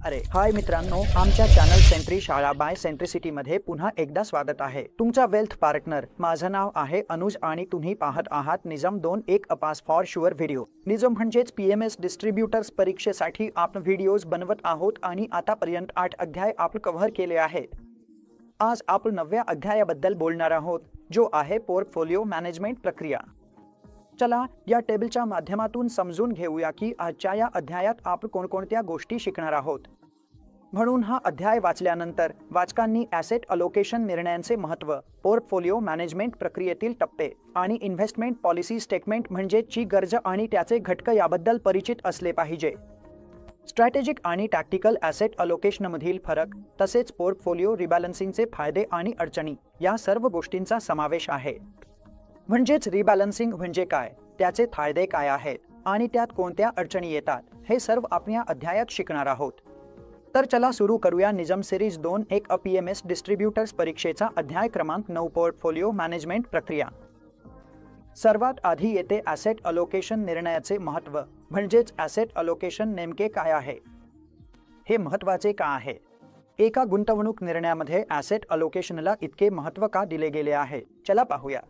अरे हाय मित्रांनो, आमच्या चॅनल सेंट्री शाळा बाय सेंट्रिसिटी मध्ये पुन्हा एकदा स्वागत आहे. तुमचा वेल्थ पार्टनर. माझं नाव आहे अनुज आणि तुम्ही पाहत आहात निजम 2-1 अपास फॉर शुअर व्हिडिओ. निजम म्हणजेच पीएमएस डिस्ट्रीब्युटर्स परीक्षेसाठी आपण व्हिडिओज बनवत आहोत आणि आतापर्यंत 8 अध्याय आपण कव्हर केले आहेत. आज आपण 9व्या अध्यायाबद्दल बोलणार आहोत, जो आहे पोर्टफोलिओ मॅनेजमेंट प्रक्रिया. चला या टेबलच्या माध्यमातून समजून घेऊया की आजच्या या अध्यायात आपण कोणकोणत्या गोष्टी शिकणार आहोत. म्हणून हा अध्याय वाचल्यानंतर वाचकांनी ॲसेट अलोकेशन निर्णयांचे महत्त्व, पोर्टफोलिओ मॅनेजमेंट प्रक्रियेतील टप्पे आणि इन्व्हेस्टमेंट पॉलिसी स्टेटमेंट म्हणजे ची गरज आणि त्याचे घटक याबद्दल परिचित असले पाहिजे. स्ट्रॅटेजिक आणि टॅक्टिकल ॲसेट अलोकेशनमधील फरक, तसेच पोर्टफोलिओ रिबॅलन्सिंगचे फायदे आणि अडचणी या सर्व गोष्टींचा समावेश आहे. म्हणजेच रिबॅलन्सिंग म्हणजे काय, त्याचे फायदे काय आहेत आणि त्यात कोणत्या अडचणी येतात, हे सर्व आपण या अध्यायात शिकणार आहोत. तर चला सुरू करूया निजम सिरीज 2-1 पीएमएस डिस्ट्रीब्युटर्स परीक्षेचा अध्याय क्रमांक 9 पोर्टफोलिओ मॅनेजमेंट प्रक्रिया. सर्वात आधी येते ॲसेट अलोकेशन निर्णयाचे महत्त्व. म्हणजेच ॲसेट अलोकेशन नेमके काय आहे, हे महत्त्वाचे का आहे. एका गुंतवणूक निर्णयामध्ये ॲसेट अलोकेशनला इतके महत्त्व का दिले गेले आहे, चला पाहूया.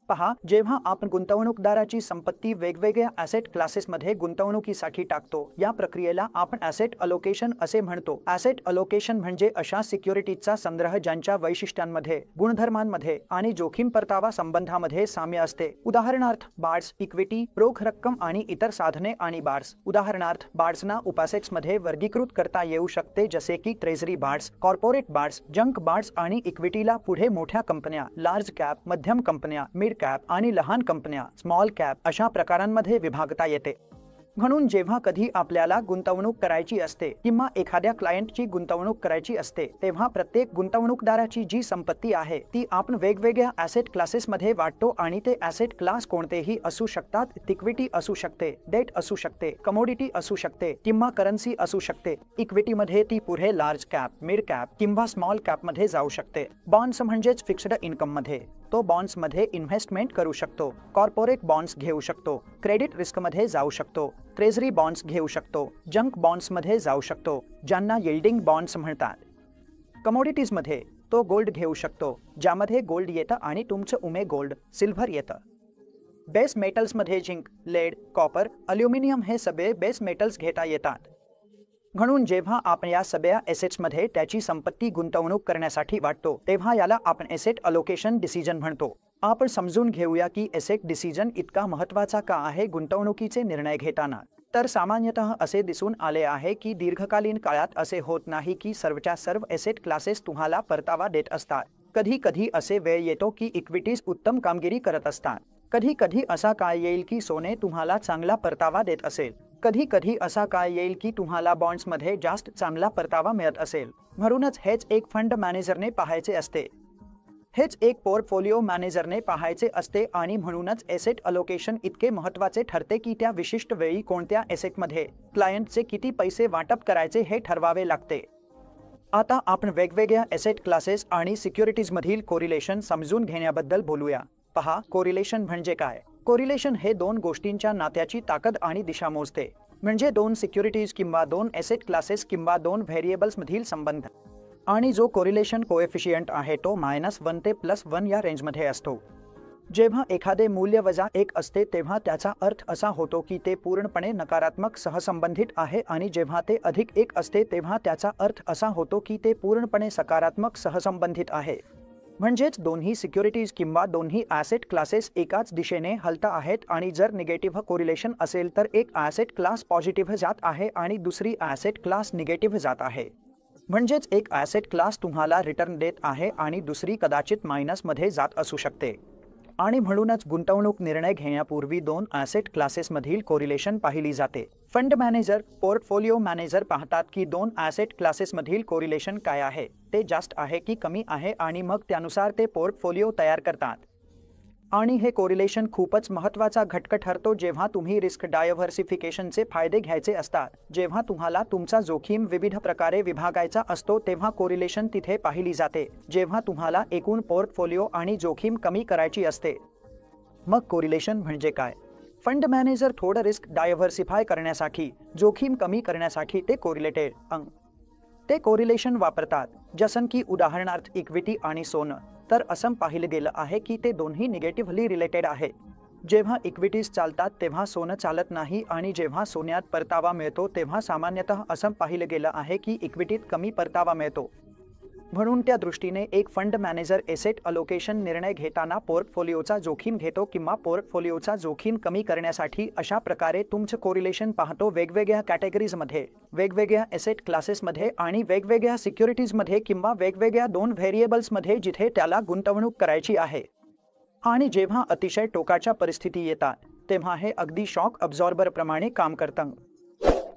पहा, जेव्हा आपण गुंतवणूकदाराची संपत्ती वेगवेगळ्या ॲसेट क्लासेसमध्ये गुंतवणुकीसाठी टाकतो, या प्रक्रियेला आपण ॲसेट अलोकेशन असे म्हणतो. ॲसेट अलोकेशन म्हणजे अशा सिक्युरिटीजचा संग्रह ज्यांच्या वैशिष्ट्यांमध्ये, गुणधर्मांमध्ये आणि जोखीम परतावा संबंधामध्ये साम्य असते. उदाहरणार्थ बाँड्स, इक्विटी, रोख रक्कम आणि इतर साधने आणि बाँड्स. उदाहरणार्थ बाँड्सना उपअसेट्समध्ये वर्गीकृत करता येऊ शकते, जसे की treasury bonds, corporate bonds, junk bonds आणि इक्विटीला पुढे मोठ्या कंपन्या, लार्ज कॅप, मध्यम कंपन्या, मिड कॅप आणि लहान कंपन्या, स्मॉल कॅप अशा प्रकारांमध्ये विभागता येते. म्हणून जेव्हा कधी आपल्याला गुंतवणूक करायची असते किंवा एखाद्या क्लायंटची गुंतवणूक करायची असते, तेव्हा प्रत्येक गुंतवणूकदाराची जी संपत्ती आहे ती आपण वेगवेगळ्या ॲसेट क्लासेसमध्ये वाटतो आणि ते ॲसेट क्लास कोणतेही असू शकतात. इक्विटी असू शकते, डेट असू शकते, कमोडिटी असू शकते किंवा करन्सी असू शकते. इक्विटीमध्ये ती पुढे लार्ज कॅप, मिड कॅप किंवा स्मॉल कॅपमध्ये जाऊ शकते. बॉन्ड्स म्हणजेच फिक्स्ड इन्कममध्ये, तो बॉन्ड्समध्ये इन्व्हेस्टमेंट करू शकतो. कॉर्पोरेट बॉन्ड्स घेऊ शकतो, क्रेडिट रिस्कमध्ये जाऊ शकतो, ट्रेझरी बॉन्ड्स घेऊ शकतो, जंक बॉन्ड्समध्ये जाऊ शकतो, ज्यांना यील्डिंग बॉन्ड्स म्हणतात. कमोडिटीजमध्ये तो गोल्ड घेऊ शकतो, ज्यामध्ये गोल्ड येतं आणि तुमचं उमे गोल्ड, सिल्व्हर येतं. बेस मेटल्समध्ये झिंक, लेड, कॉपर, अल्युमिनियम हे सगळे बेस मेटल्स घेता येतात. म्हणून जेव्हा आपण या सगळ्या एसेट्समध्ये त्याची संपत्ती गुंतवणूक करण्यासाठी वाटतो, तेव्हा याला आपण एसेट अलोकेशन डिसिजन म्हणतो. आपण समजून घेऊया की एसेट डिसिजन इतका महत्त्वाचा का आहे गुंतवणुकीचे निर्णय घेताना. तर सामान्यतः असे दिसून आले आहे की दीर्घकालीन काळात असे होत नाही की सर्वच्या सर्व एसेट क्लासेस तुम्हाला परतावा देत असतात. कधी कधी असे वेळ येतो की इक्विटीज उत्तम कामगिरी करत असतात. कधी कधी असा काळ येईल की सोने तुम्हाला चांगला परतावा देत असेल. कधी कधी असा काळ येईल की तुम्हाला बॉन्ड्समध्ये जास्त चांगला परतावा मिळत असेल. म्हणूनच हेच एक फंड मॅनेजरने पाहायचे असते, हेच एक पोर्टफोलिओ मॅनेजरने पाहायचे असते आणि म्हणूनच एसेट अलोकेशन इतके महत्त्वाचे ठरते की त्या विशिष्ट वेळी कोणत्या एसेटमध्ये क्लायंटचे किती पैसे वाटप करायचे हे ठरवावे लागते. आता आपण वेगवेगळ्या एसेट क्लासेस आणि सिक्युरिटीजमधील कोरिलेशन समजून घेण्याबद्दल बोलूया. पहा, कोरिलेशन म्हणजे काय. कोरिलेशन हे दोन गोष्टींच्या नात्याची ताकद आणि दिशा मोजते. म्हणजे दोन सिक्युरिटीज किंवा दोन एसेट क्लासेस किंवा दोन व्हेरिएबल्समधील संबंध. आणि जो कोरिलेशन कोएफिशियंट आहे तो -1 ते +1 या रेंजमध्ये असतो. जेव्हा एखादे मूल्य -1 असते तेव्हा त्याचा अर्थ असा होतो की ते पूर्णपणे नकारात्मक सहसंबंधित आहे आणि जेव्हा ते +1 असते तेव्हा त्याचा अर्थ असा होतो की ते पूर्णपणे सकारात्मक सहसंबंधित आहे. म्हणजेच दोन्ही सिक्युरिटीज किंवा दोन्ही ॲसेट क्लासेस एकाच दिशेने हलता आहेत आणि जर निगेटिव्ह कोरिलेशन असेल तर एक ॲसेट क्लास पॉझिटिव्ह जात आहे आणि दुसरी ॲसेट क्लास निगेटिव्ह जात आहे. म्हणजेच एक ॲसेट क्लास तुम्हाला रिटर्न देत आहे आणि दुसरी कदाचित मायनसमध्ये जात असू शकते. आणि म्हणूनच गुंतवणूक निर्णय घेण्यापूर्वी दोन ॲसेट क्लासेसमधील कोरिलेशन पाहिली जाते. फंड मॅनेजर, पोर्टफोलिओ मॅनेजर पाहतात की दोन ॲसेट क्लासेसमधील कोरिलेशन काय आहे, ते जास्त आहे की कमी आहे आणि मग त्यानुसार ते पोर्टफोलिओ तयार करतात. आणि हे कोरिलेशन खूपच महत्त्वाचा घटक ठरतो जेव्हा तुम्ही रिस्क डायव्हर्सिफिकेशनचे फायदे घ्यायचे असतात. जेव्हा तुम्हाला तुमचा जोखीम विविध प्रकारे विभागायचा असतो तेव्हा कोरिलेशन तिथे पाहिली जाते. जेव्हा तुम्हाला एकूण पोर्टफोलिओ आणि जोखीम कमी करायची असते. मग कोरिलेशन म्हणजे काय. फंड मॅनेजर थोडं रिस्क डायव्हर्सिफाय करण्यासाठी, जोखीम कमी करण्यासाठी ते कोरिलेटेड ते कोरिलेशन वापरतात, जसं की उदाहरणार्थ इक्विटी आणि सोनं. तर असं पाहिलं गेलं आहे की ते दोन्ही निगेटिव्हली रिलेटेड आहे. जेव्हा इक्विटीज चालतात तेव्हा सोनं चालत नाही आणि जेव्हा सोन्यात परतावा मिळतो तेव्हा सामान्यतः असं पाहिलं गेलं आहे की इक्विटीत कमी परतावा मिळतो. म्हणून त्या दृष्टीने एक फंड मॅनेजर एसेट अलोकेशन निर्णय घेताना पोर्टफोलिओचा जोखीम घेतो किंवा पोर्टफोलिओचा जोखीम कमी करण्यासाठी अशा प्रकारे तुमचं कोरिलेशन पाहतो वेगवेगळ्या कॅटेगरीजमध्ये, वेगवेगळ्या एसेट क्लासेसमध्ये आणि वेगवेगळ्या सिक्युरिटीजमध्ये किंवा वेगवेगळ्या दोन व्हेरिएबल्समध्ये जिथे त्याला गुंतवणूक करायची आहे. आणि जेव्हा अतिशय टोकाच्या परिस्थिती येतात तेव्हा हे अगदी शॉक अब्झॉर्बर प्रमाणे काम करतं.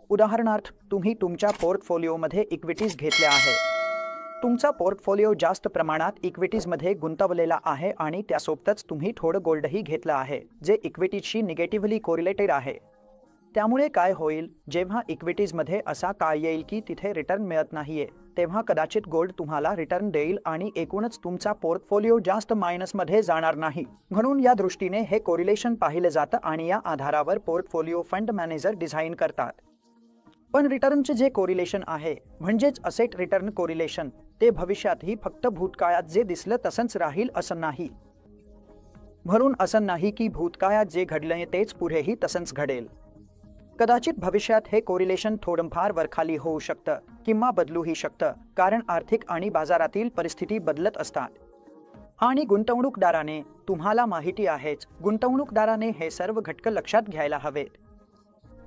उदाहरणार्थ तुम्ही तुमच्या पोर्टफोलिओमध्ये इक्विटीज घेतल्या आहे. तुमचा पोर्टफोलिओ जास्त प्रमाणात इक्विटीजमध्ये गुंतवलेला आहे आणि त्यासोबतच तुम्ही थोडं गोल्डही घेतलं आहे जे इक्विटीजशी निगेटिव्हली कोरिलेटेड आहे. त्यामुळे काय होईल, जेव्हा इक्विटीजमध्ये असा काळ येईल की तिथे रिटर्न मिळत नाहीये तेव्हा कदाचित गोल्ड तुम्हाला रिटर्न देईल आणि एकूणच तुमचा पोर्टफोलिओ जास्त मायनसमध्ये जाणार नाही. म्हणून या दृष्टीने हे कोरिलेशन पाहिलं जातं आणि या आधारावर पोर्टफोलिओ फंड मॅनेजर डिझाईन करतात. पण रिटर्नचे जे कोरिलेशन आहे म्हणजेच असेट रिटर्न कोरिलेशन, ते भविष्यातही फक्त भूतकाळात जे दिसलं तसंच राहील असं नाही. म्हणून असं नाही की भूतकाळात जे घडलंय तेच पुढेही तसंच घडेल. कदाचित भविष्यात हे कोरिलेशन थोडंफार वरखाली होऊ शकतं किंवा बदलूही शकतं, कारण आर्थिक आणि बाजारातील परिस्थिती बदलत असतात. आणि गुंतवणूकदाराने, तुम्हाला माहिती आहेच, गुंतवणूकदाराने हे सर्व घटक लक्षात घ्यायला हवेत.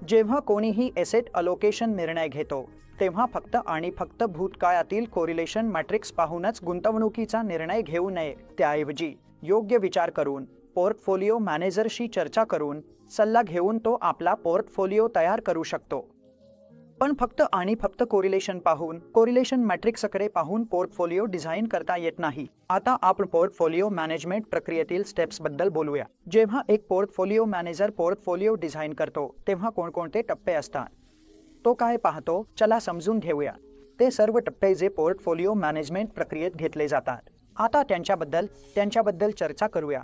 जेव्हा कोणीही एसेट अलोकेशन निर्णय घेतो तेव्हा फक्त आणि फक्त भूतकाळातील कोरिलेशन मॅट्रिक्स पाहूनच गुंतवणुकीचा निर्णय घेऊ नये. त्याऐवजी योग्य विचार करून, पोर्टफोलिओ मॅनेजरशी चर्चा करून, सल्ला घेऊन तो आपला पोर्टफोलिओ तयार करू शकतो. पण फक्त आणि फक्त कोरिलेशन पाहून, कोरिलेशन मॅट्रिक्सकडे पाहून पोर्टफोलिओ डिझाईन करता येत नाही. आता आपण पोर्टफोलिओ मॅनेजमेंट प्रक्रियेतील स्टेप्सबद्दल बोलूया. जेव्हा एक पोर्टफोलिओ मॅनेजर पोर्टफोलिओ डिझाईन करतो तेव्हा कोणकोणते टप्पे असतात, तो काय पाहतो, चला समजून घेऊया. ते सर्व टप्पे जे पोर्टफोलिओ मॅनेजमेंट प्रक्रियेत घेतले जातात, आता त्यांच्याबद्दल चर्चा करूया.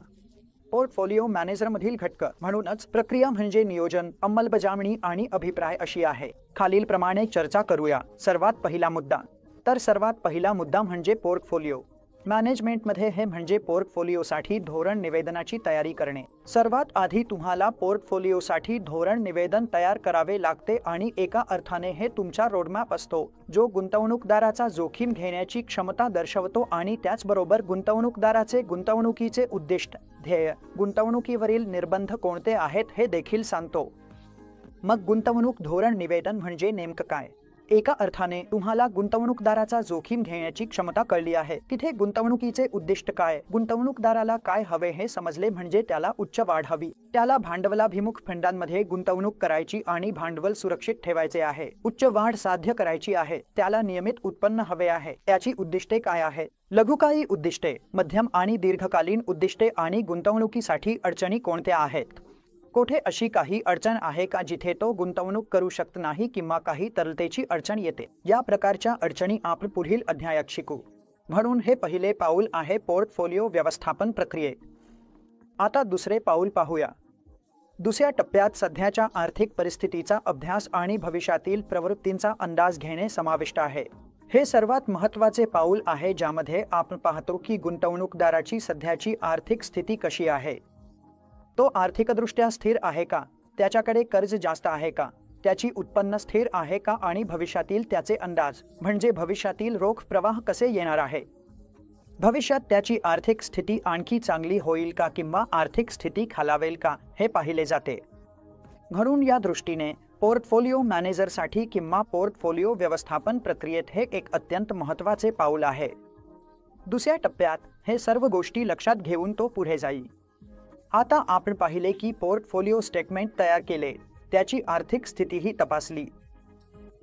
पोर्टफोलिओ मॅनेजरमधील घटक म्हणूनच प्रक्रिया म्हणजे नियोजन, अंमलबजावणी आणि अभिप्राय अशी आहे. खालीलप्रमाणे चर्चा करूया. सर्वात पहिला मुद्दा म्हणजे पोर्टफोलिओ मॅनेजमेंटमध्ये हे म्हणजे पोर्टफोलिओसाठी धोरण निवेदनाची तयारी करणे. सर्वात आधी तुम्हाला पोर्टफोलिओसाठी धोरण निवेदन तयार करावे लागते आणि एका अर्थाने हे तुमचा रोडमॅप असतो जो गुंतवणूकदाराचा जोखीम घेण्याची क्षमता दर्शवतो आणि त्याचबरोबर गुंतवणूकदाराचे गुंतवणुकीचे उद्दिष्ट, ध्येय, गुंतवणुकीवरील निर्बंध कोणते आहेत हे देखील सांगतो. मग गुंतवणूक धोरण निवेदन म्हणजे नेमकं काय? एका अर्थाने तुम्हाला गुंतवणूकदाराचा जोखीम घेण्याची क्षमता कळली आहे. तिथे गुंतवणुकीचे उद्दिष्ट काय, गुंतवणूकदाराला काय हवे हे समजले म्हणजे त्याला उच्च वाढ हवी, त्याला भांडवलाभिमुख फंडांमध्ये गुंतवणूक करायची आणि भांडवल सुरक्षित ठेवायचे आहे, उच्च वाढ साध्य करायची आहे, त्याला नियमित उत्पन्न हवे आहे. याची उद्दिष्टे काय आहेत? लघुकाळी उद्दिष्टे, मध्यम आणि दीर्घकालीन उद्दिष्टे आणि गुंतवणुकीसाठी अडचणी कोणत्या आहेत? कोठे अशी काही अडचण आहे का जिथे तो गुंतवणूक करू शकत नाही किंवा काही तरलतेची अडचण येते? या प्रकारच्या अडचणी आपण पुढील अध्यायात शिकू. म्हणून हे पहिले पाऊल आहे पोर्टफोलिओ व्यवस्थापन प्रक्रियेत. आता दुसरे पाऊल पाहूया. दुसऱ्या टप्प्यात सध्याच्या आर्थिक परिस्थितीचा अभ्यास आणि भविष्यातील प्रवृत्तींचा अंदाज घेणे समाविष्ट आहे. हे सर्वात महत्त्वाचे पाऊल आहे ज्यामध्ये आपण पाहतो की गुंतवणूकदाराची सध्याची आर्थिक स्थिती कशी आहे. तो आर्थिकदृष्ट्या स्थिर आहे का? त्याच्याकडे कर्ज जास्त आहे का? त्याची उत्पन्न स्थिर आहे का? आणि भविष्यातील त्याचे अंदाज म्हणजे भविष्यातील रोख प्रवाह कसे येणार आहे? भविष्यात त्याची आर्थिक स्थिती आणखी चांगली होईल का किंवा आर्थिक स्थिती खालावेल का हे पाहिले जाते. म्हणून या दृष्टीने पोर्टफोलिओ मॅनेजरसाठी किंवा पोर्टफोलिओ व्यवस्थापन प्रक्रियेत हे एक अत्यंत महत्त्वाचे पाऊल आहे. दुसऱ्या टप्प्यात हे सर्व गोष्टी लक्षात घेऊन तो पुढे जाईल. आता आपण पाहिले की पोर्टफोलिओ स्टेटमेंट तयार केले, त्याची आर्थिक स्थितीही तपासली.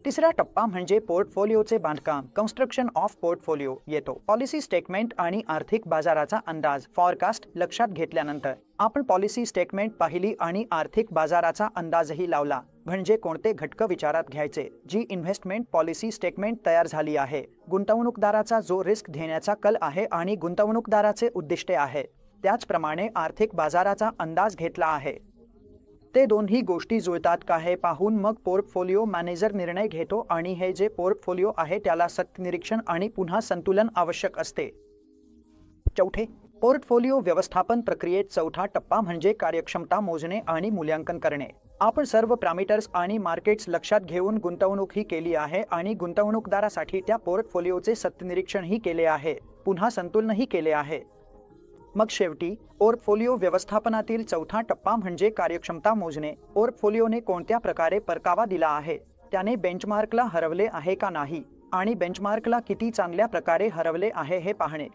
तिसरा टप्पा म्हणजे पोर्टफोलिओचे बांधकाम, कन्स्ट्रक्शन ऑफ पोर्टफोलिओ येतो. पॉलिसी स्टेटमेंट आणि आर्थिक बाजाराचा अंदाज, फॉरकास्ट लक्षात घेतल्यानंतर आपण पॉलिसी स्टेटमेंट पाहिली आणि आर्थिक बाजाराचा अंदाजही लावला, म्हणजे कोणते घटक विचारात घ्यायचे. जी इन्व्हेस्टमेंट पॉलिसी स्टेटमेंट तयार झाली आहे, गुंतवणूकदाराचा जो रिस्क घेण्याचा कल आहे आणि गुंतवणूकदाराचे उद्दिष्टे आहे, त्याचप्रमाणे आर्थिक बाजाराचा अंदाज घेतला आहे. ते दोन्ही गोष्टी जुळतात का हे पाहून मग पोर्टफोलिओ मॅनेजर निर्णय घेतो आणि हे जे पोर्टफोलिओ आहे त्याला सतत निरीक्षण आणि पुन्हा संतुलन आवश्यक असते। चौथे, पोर्टफोलिओ व्यवस्थापन प्रक्रियेत चौथा टप्पा म्हणजे कार्यक्षमता मोजणे आणि मूल्यांकन करणे। आपण सर्व पॅरामीटर्स आणि मार्केट्स लक्षात घेऊन गुंतवणूक ही केली आहे आणि गुंतवणूकदारासाठी त्या पोर्टफोलिओचे सत्यनिरीक्षणही केले आहे, पुन्हा संतुलनही केले आहे। मग शेवटी पोर्टफोलिओ व्यवस्थापनातील चौथा टप्पा म्हणजे कार्यक्षमता मोजणे। पोर्टफोलिओने कोणत्या प्रकारे परतावा दिला आहे, त्याने बेंचमार्कला हरवले आहे का नाही आणि बेंचमार्कला किती चांगल्या प्रकारे हरवले आहे हे पाहणे।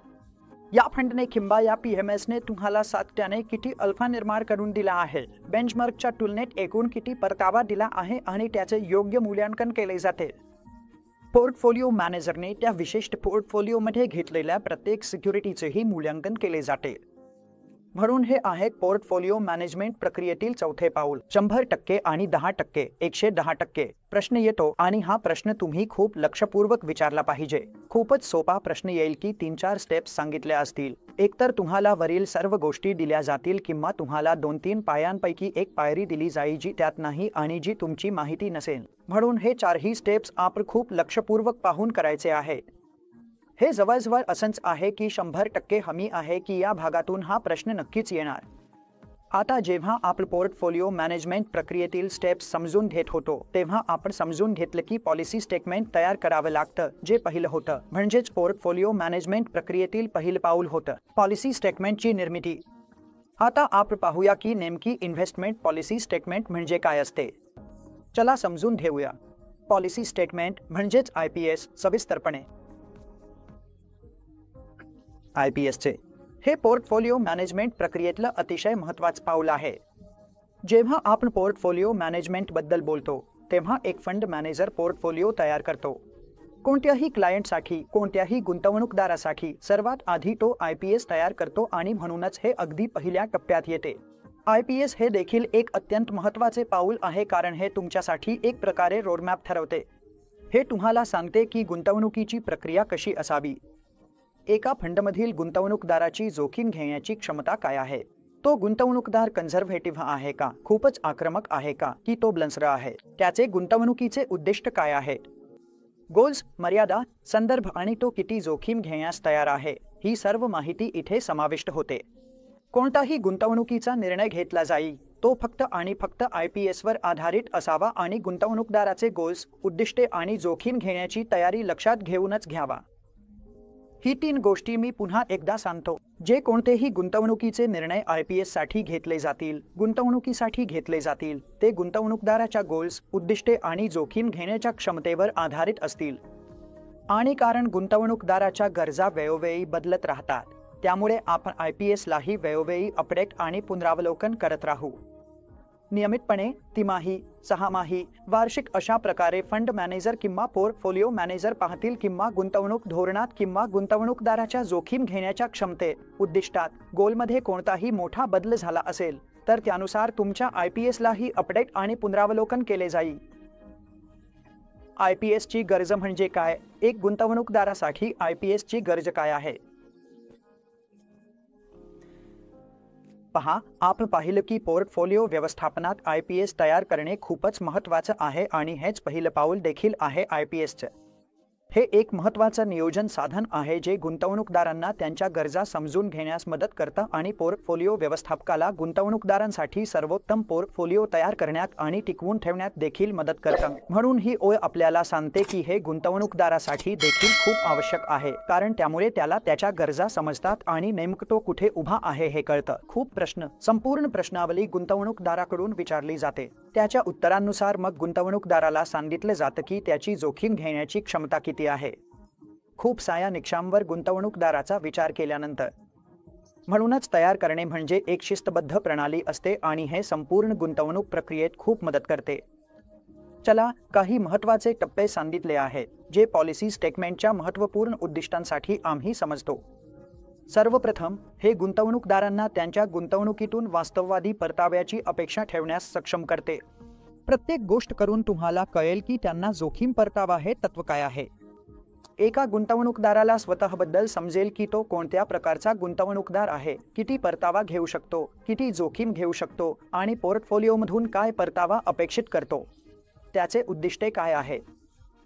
या फंडने किंवा या पीएमएसने तुम्हाला सातत्याने किती अल्फा निर्माण करून दिला आहे, बेंचमार्कच्या तुलनेत एकूण किती परतावा दिला आहे आणि त्याचे योग्य मूल्यांकन केले जाते। पोर्टफोलिओ मॅनेजरने त्या विशिष्ट पोर्टफोलिओमध्ये घेतलेल्या प्रत्येक सिक्युरिटीचेही मूल्यांकन केले जाते। म्हणून हे आहे पोर्टफोलिओ मॅनेजमेंट प्रक्रियेतील चौथे पाऊल। 100% आणि 10%, 110%। प्रश्न येतो आणि हा प्रश्न तुम्ही खूप लक्षपूर्वक विचारला पाहिजे। खूपच सोपा प्रश्न येईल की 3-4 स्टेप्स सांगितल्या असतील। एकतर तुम्हाला वरील सर्व गोष्टी दिल्या जातील किंवा तुम्हाला 2-3 पायांपैकी एक पायरी दिली जाईल जी त्यात नाही आणि जी तुमची माहिती नसेल। म्हणून हे चारही स्टेप्स आपण खूप लक्षपूर्वक पाहून करायचे आहेत। हे जवळजवळ असंच आहे की 100% हमी आहे की या भागातून हा प्रश्न नक्कीच येणार। आता जेव्हा आपण पोर्टफोलिओ मॅनेजमेंट प्रक्रियेतील स्टेप्स समजून घेत होतो तेव्हा आपण समजून घेतलं की पॉलिसी स्टेटमेंट तयार करावं लागतं, जे पहिलं होतं, म्हणजेच पोर्टफोलिओ मॅनेजमेंट प्रक्रियेतील पहिलं पाऊल होतं, पॉलिसी स्टेटमेंटची निर्मिती। आता आपण पाहूया की नेमकी इन्व्हेस्टमेंट पॉलिसी स्टेटमेंट म्हणजे काय असते। चला समजून घेऊया। पॉलिसी स्टेटमेंट म्हणजेच IPS सविस्तरपणे। IPSचे हे पोर्टफोलिओ मॅनेजमेंट प्रक्रियेतलं अतिशय महत्त्वाचं पाऊल आहे। जेव्हा आपण पोर्टफोलिओ मॅनेजमेंटबद्दल बोलतो तेव्हा एक फंड मॅनेजर पोर्टफोलिओ तयार करतो। कोणत्याही क्लायंटसाठी, कोणत्याही गुंतवणूकदारासाठी सर्वात आधी तो IPS तयार करतो आणि म्हणूनच हे अगदी पहिल्या टप्प्यात येते। IPS हे देखील एक अत्यंत महत्त्वाचे पाऊल आहे कारण हे तुमच्यासाठी एक प्रकारे रोडमॅप ठरवते। हे तुम्हाला सांगते की गुंतवणुकीची प्रक्रिया कशी असावी। एका फंडमधील गुंतवणूकदाराची जोखीम घेण्याची क्षमता काय आहे, तो गुंतवणूकदार कन्झर्व्हेटिव्ह आहे का, खूपच आक्रमक आहे का, की तो ब्लन्सर आहे, त्याचे गुंतवणुकीचे उद्दिष्ट काय आहेत, गोल्स, मर्यादा, संदर्भ आणि तो किती जोखीम घेण्यास तयार आहे, ही सर्व माहिती इथे समाविष्ट होते। कोणताही गुंतवणुकीचा निर्णय घेतला जाईल तो फक्त आणि फक्त IPS वर आधारित असावा आणि गुंतवणूकदाराचे गोल्स, उद्दिष्टे आणि जोखीम घेण्याची तयारी लक्षात घेऊनच घ्यावा। ही 3 गोष्टी मी पुन्हा एकदा सांगतो। जे कोणतेही गुंतवणुकीचे निर्णय IPS साठी घेतले जातील, गुंतवणुकीसाठी घेतले जातील, ते गुंतवणूकदाराच्या गोल्स, उद्दिष्टे आणि जोखीम घेण्याच्या क्षमतेवर आधारित असतील। आणि कारण गुंतवणूकदाराच्या गरजा वेळोवेळी बदलत राहतात, त्यामुळे आपण IPS लाही वेळोवेळी अपडेट आणि पुनरावलोकन करत राहू। नियमितपणे तिमाही, 6माही, वार्षिक अशा प्रकारे फंड मॅनेजर किंवा पोर्टफोलिओ मॅनेजर पाहतील किंवा गुंतवणूक धोरणात किंवा गुंतवणूकदाराच्या जोखीम घेण्याच्या क्षमतेत, उद्दिष्टात, गोलमध्ये कोणताही मोठा बदल झाला असेल तर त्यानुसार तुमच्या IPS लाही अपडेट आणि पुनरावलोकन केले जाईल। IPS ची गरज म्हणजे काय? एक गुंतवणूकदारासाठी IPS ची गरज काय आहे? पहा, आपण पाहिलं की पोर्टफोलिओ व्यवस्थापनात IPS तयार करणे खूपच महत्त्वाचं आहे आणि हेच पहिलं पाऊल देखील आहे IPSचं। हे एक महत्त्वाचं नियोजन साधन आहे जे गुंतवणूकदारांना त्यांच्या गरजा समजून घेण्यास मदत करतं आणि पोर्टफोलिओ व्यवस्थापकाला गुंतवणूकदारांसाठी सर्वोत्तम पोर्टफोलिओ तयार करण्यात आणि टिकवून ठेवण्यात देखील मदत करतं। म्हणून ही ओळ आपल्याला सांगते की हे गुंतवणूकदारासाठी देखील खूप आवश्यक आहे, कारण त्यामुळे त्याला त्याच्या गरजा समजतात आणि नेमकं तो कुठे उभा आहे हे कळतं। खूप प्रश्न, संपूर्ण प्रश्नावली गुंतवणूकदाराकडून विचारली जाते। त्याच्या उत्तरांनुसार मग गुंतवणूकदाराला सांगितलं जातं की त्याची जोखीम घेण्याची क्षमता किती आहे। खूप साऱ्या निकषांवर गुंतवणूकदाराचा विचार केल्यानंतर। म्हणूनच तयार करणे म्हणजे एक शिस्तबद्ध प्रणाली असते आणि हे संपूर्ण गुंतवणूक प्रक्रियेत खूप मदत करते। चला, काही महत्त्वाचे टप्पे सांगितले आहेत जे पॉलिसी स्टेटमेंटच्या महत्त्वपूर्ण उद्दिष्टांसाठी आम्ही समजतो। सर्वप्रथम, हे गुंतवणूकदारांना त्यांच्या गुंतवणुकीतून वास्तववादी परताव्याची अपेक्षा ठेवण्यास सक्षम करते। प्रत्येक गोष्ट करून तुम्हाला कळेल की त्यांना जोखीम परतावा हे तत्व काय आहे। एका गुंतवणूकदाराला स्वतःबद्दल समजेल की तो कोणत्या प्रकारचा गुंतवणूकदार आहे, किती परतावा घेऊ शकतो, किती जोखीम घेऊ शकतो आणि पोर्टफोलिओमधून काय परतावा अपेक्षित करतो, त्याचे उद्दिष्टे काय आहे।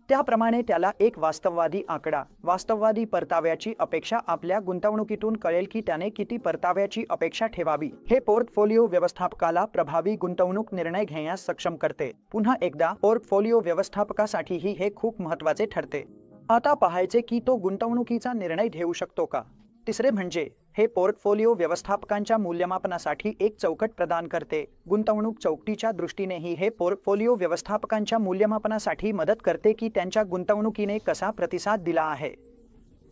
त्याप्रमाणे त्याला एक वास्तववादी आकडा, वास्तववादी परताव्याची अपेक्षा आपल्या गुंतवणुकीतून कळेल की त्याने किती परताव्याची अपेक्षा ठेवावी। हे पोर्टफोलिओ व्यवस्थापकाला प्रभावी गुंतवणूक निर्णय घेण्यास सक्षम करते। पुन्हा एकदा पोर्टफोलिओ व्यवस्थापकासाठीही हे खूप महत्त्वाचे ठरते। आता पाहायचे की तो गुंतवणुकीचा निर्णय घेऊ शकतो का। तिसरे म्हणजे हे पोर्टफोलिओ व्यवस्थापकांच्या मूल्यमापनासाठी एक चौकट प्रदान करते। गुंतवणूक चौकटीच्या दृष्टीनेही हे पोर्टफोलिओ व्यवस्थापकांच्या मूल्यमापनासाठी मदत करते की त्यांच्या गुंतवणुकीने कसा प्रतिसाद दिला आहे।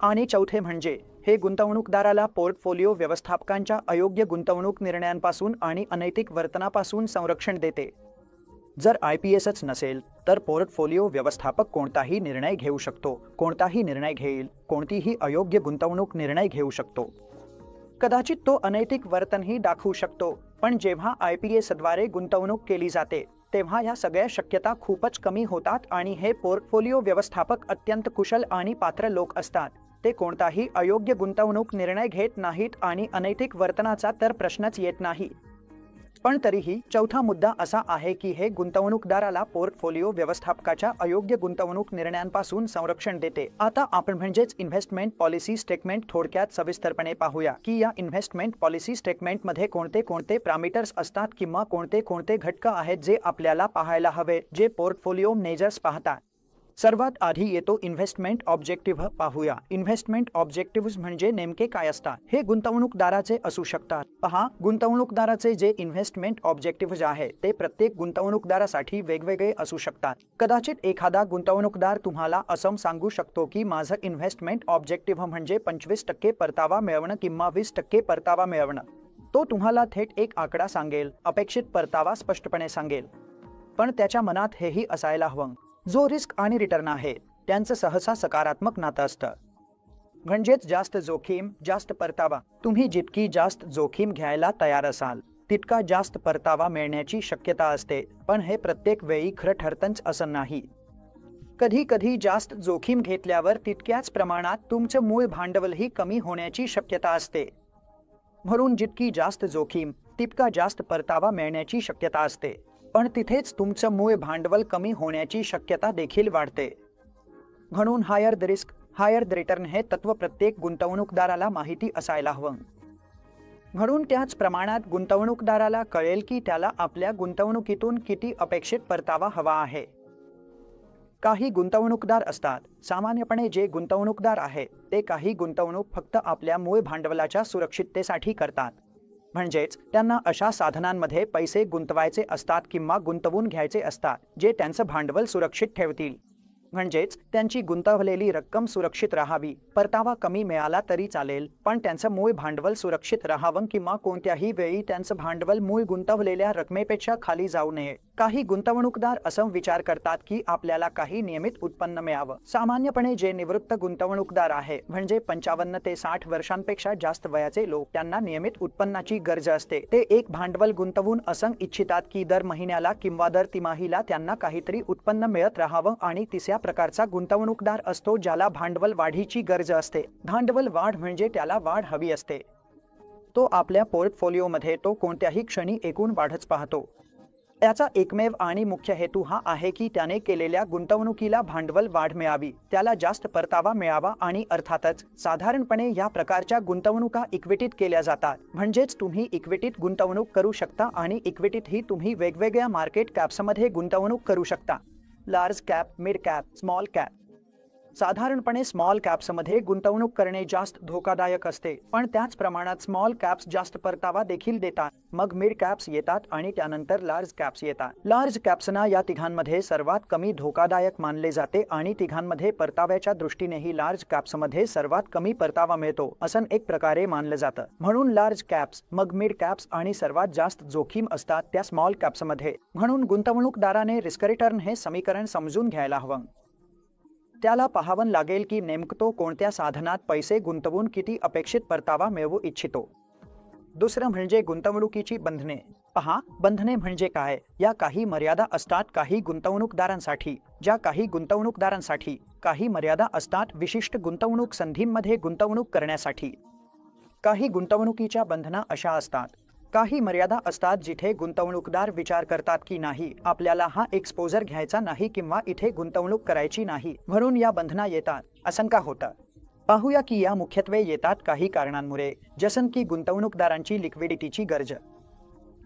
आणि चौथे म्हणजे हे गुंतवणूकदाराला पोर्टफोलिओ व्यवस्थापकांच्या अयोग्य गुंतवणूक निर्णयांपासून आणि अनैतिक वर्तनापासून संरक्षण देते। जर IPSच नसेल तर पोर्टफोलिओ व्यवस्थापक कोणताही निर्णय घेऊ शकतो, कोणताही निर्णय घेईल, कोणतीही अयोग्य गुंतवणूक निर्णय घेऊ शकतो। कदाचित तो अनैतिक वर्तनही दाखवू शकतो, पण जेव्हा IPSद्वारे गुंतवणूक केली जाते तेव्हा या सगळ्या शक्यता खूपच कमी होतात आणि हे पोर्टफोलिओ व्यवस्थापक अत्यंत कुशल आणि पात्र लोक असतात। ते कोणताही अयोग्य गुंतवणूक निर्णय घेत नाहीत आणि अनैतिक वर्तनाचा तर प्रश्नच येत नाही। पण तरीही चौथा मुद्दा असा आहे की हे गुंतवणूकदाराला पोर्टफोलिओ व्यवस्थापकाच्या अयोग्य गुंतवणूक निर्णयांपासून संरक्षण देते। आता आपण म्हणजेच इन्व्हेस्टमेंट पॉलिसी स्टेटमेंट थोडक्यात सविस्तरपणे पाहूया की या इन्व्हेस्टमेंट पॉलिसी स्टेटमेंटमध्ये कोणते कोणते पॅरामीटर्स असतात किंवा कोणते कोणते घटक आहेत जे आपल्याला पाहायला हवे, जे पोर्टफोलिओ मॅनेजर्स पाहतात। सर्वात आधी येतो इन्व्हेस्टमेंट ऑब्जेक्टिव्ह पाहूया। इन्व्हेस्टमेंट ऑब्जेक्टिव्ह म्हणजे नेमके काय असतात हे गुंतवणूकदाराचे असू शकतात। पहा, गुंतवणूकदाराचे जे इन्व्हेस्टमेंट ऑब्जेक्टिव्ह आहे ते प्रत्येक गुंतवणूकदारासाठी वेगवेगळे असू शकतात। कदाचित एखादा गुंतवणूकदार तुम्हाला असं सांगू शकतो की माझं इन्व्हेस्टमेंट ऑब्जेक्टिव्ह म्हणजे 25% परतावा मिळवणं किंवा 20% परतावा मिळवणं। तो तुम्हाला थेट एक आकडा सांगेल, अपेक्षित परतावा स्पष्टपणे सांगेल, पण त्याच्या मनात हेही असायला हवं जो रिस्क आणि रिटर्न आहे त्यांचं सहसा सकारात्मक नातं असतं। म्हणजेच जास्त जोखीम जास्त परतावा। तुम्ही जितकी जास्त जोखीम घ्यायला तयार असाल तितका जास्त परतावा मिळण्याची शक्यता असते, पण हे प्रत्येक वेळी खरं ठरतंच असं नाही। कधी कधी जास्त जोखीम घेतल्यावर तितक्याच प्रमाणात तुमचं मूळ भांडवलही कमी होण्याची शक्यता असते। म्हणून जितकी जास्त जोखीम तितका जास्त परतावा मिळण्याची शक्यता असते, पण तिथेच तुमचं मूळ भांडवल कमी होण्याची शक्यता देखील वाढते। म्हणून higher the risk higher the return हे तत्व प्रत्येक गुंतवणूकदाराला माहिती असायला हवं। म्हणून त्याच प्रमाणात गुंतवणूकदाराला कळेल की त्याला आपल्या गुंतवणुकीतून किती अपेक्षित परतावा हवा आहे। काही गुंतवणूकदार असतात, सामान्यपणे जे गुंतवणूकदार आहेत ते काही गुंतवणूक फक्त आपल्या मूळ भांडवलाच्या सुरक्षिततेसाठी करतात। म्हणजेच त्यांना अशा साधनांमध्ये पैसे गुंतवायचे असतात किंवा गुंतवून घ्यायचे असतात जे त्यांचं भांडवल सुरक्षित ठेवतील। म्हणजेच त्यांची गुंतवलेली रक्कम सुरक्षित राहावी, परतावा कमी मिळाला तरी चालेल, पण त्यांचं मूळ भांडवल सुरक्षित राहावं किंवा कोणत्याही वेळी त्यांचं भांडवल मूळ गुंतवलेल्या रकमेपेक्षा खाली जाऊ नये। काही गुंतवणूकदार असं विचार करतात की आपल्याला काही नियमित उत्पन्न मिळावं। सामान्यपणे जे निवृत्त गुंतवणूकदार आहे म्हणजे 55 ते 60 वर्षांपेक्षा जास्त वयाचे लोक, त्यांना नियमित उत्पन्नाची गरज असते। ते एक भांडवल गुंतवून असं इच्छितात की दर महिन्याला किंवा दर तिमाहीला त्यांना काहीतरी उत्पन्न मिळत राहावं। आणि तिसऱ्या प्रकारचा गुंतवणूकदार असतो ज्याला भांडवल वाढीची गरज असते। भांडवल वाढ म्हणजे त्याला वाढ हवी असते। तो आपल्या पोर्टफोलिओमध्ये तो कोणत्याही क्षणी एकूण वाढच पाहतो। त्याचा एकमेव आणि मुख्य हेतू हा आहे की त्याने केलेल्या गुंतवणुकीला भांडवल वाढ मिळावी, त्याला जास्त परतावा मिळावा आणि अर्थातच साधारणपणे या प्रकारच्या गुंतवणुका इक्विटीत केल्या जातात। म्हणजेच तुम्ही इक्विटीत गुंतवणूक करू शकता आणि इक्विटीतही तुम्ही वेगवेगळ्या मार्केट कॅप्समध्ये गुंतवणूक करू शकता। Large cap, mid cap, small cap. साधारणपणे स्मॉल कॅप्समध्ये गुंतवणूक करणे जास्त धोकादायक असते, पण त्याच प्रमाणात स्मॉल कॅप्स जास्त परतावा देखील देतात। मग मिड कॅप्स येतात आणि त्यानंतर लार्ज कॅप्स येतात। लार्ज कॅप्सना या तिघांमध्ये सर्वात कमी धोकादायक मानले जाते आणि तिघांमध्ये परताव्याच्या दृष्टीनेही लार्ज कॅप्समध्ये सर्वात कमी परतावा मिळतो असं एक प्रकारे मानलं जातं। म्हणून लार्ज कॅप्स, मग मिड कॅप्स आणि सर्वात जास्त जोखीम असतात त्या स्मॉल कॅप्समध्ये। म्हणून गुंतवणूकदाराने रिस्क रिटर्न हे समीकरण समजून घ्यायला हवं। त्याला पाहावं लागेल की नेमकं तो कोणत्या साधनात पैसे गुंतवून किती अपेक्षित परतावा मिळवू इच्छितो। दुसरं म्हणजे गुंतवणुकीची बंधने. पहा, बंधने म्हणजे काय? या काही मर्यादा असतात काही गुंतवणूकदारांसाठी. काही मर्यादा असतात विशिष्ट गुंतवणूक संधींमध्ये गुंतवणूक करण्यासाठी. काही गुंतवणुकीच्या बंधना अशा असतात. काही मर्यादा असतात जिथे गुंतवणूकदार विचार करतात की नाही, आपल्याला हा एक्सपोजर घ्यायचा नाही किंवा इथे गुंतवणूक करायची नाही, म्हणून या बंधना येतात. असं का होतं? पाहूया की या मुख्यत्वे येतात काही कारणांमुळे, जसं की गुंतवणूकदारांची लिक्विडिटीची गरज.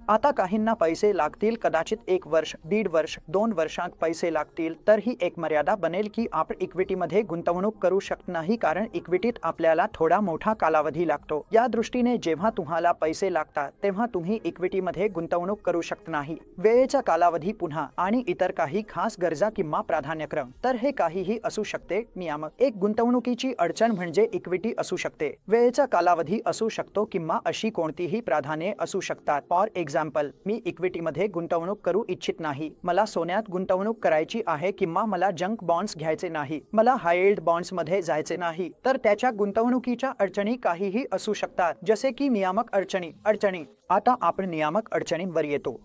आता काहींना पैसे लागतील, कदाचित 1 वर्ष, 1.5 वर्ष, 2 वर्षांत पैसे लागतील, तर ही एक मर्यादा बनेल की आपण इक्विटीमध्ये गुंतवणूक करू शकत नाही, कारण इक्विटीत आपल्याला थोडा मोठा कालावधी लागतो. या दृष्टीने जेव्हा तुम्हाला पैसे लागतात तेव्हा तुम्ही इक्विटीमध्ये गुंतवणूक करू शकत नाही. वेळेचा कालावधी पुन्हा आणि इतर काही खास गरजा किंवा प्राधान्यक्रम, तर हे काहीही असू शकते. नियामक. एक गुंतवणुकीची अडचण म्हणजे इक्विटी असू शकते, वेळेचा कालावधी असू शकतो किंवा अशी कोणतीही प्राधान्ये असू शकतात. फॉर एक्झाम्पल, मी इक्विटीमध्ये गुंतवणूक करू इच्छित नाही, मला सोन्यात गुंतवणूक करायची आहे किंवा मला जंक बॉन्ड्स घ्यायचे नाही, मला हाय यील्ड बॉन्ड्समध्ये जायचे नाही, तर त्याच्या गुंतवणुकीच्या अडचणी काहीही असू शकतात, जसे की नियामक अडचणी. आता आपण नियामक अडचणींवर येतो.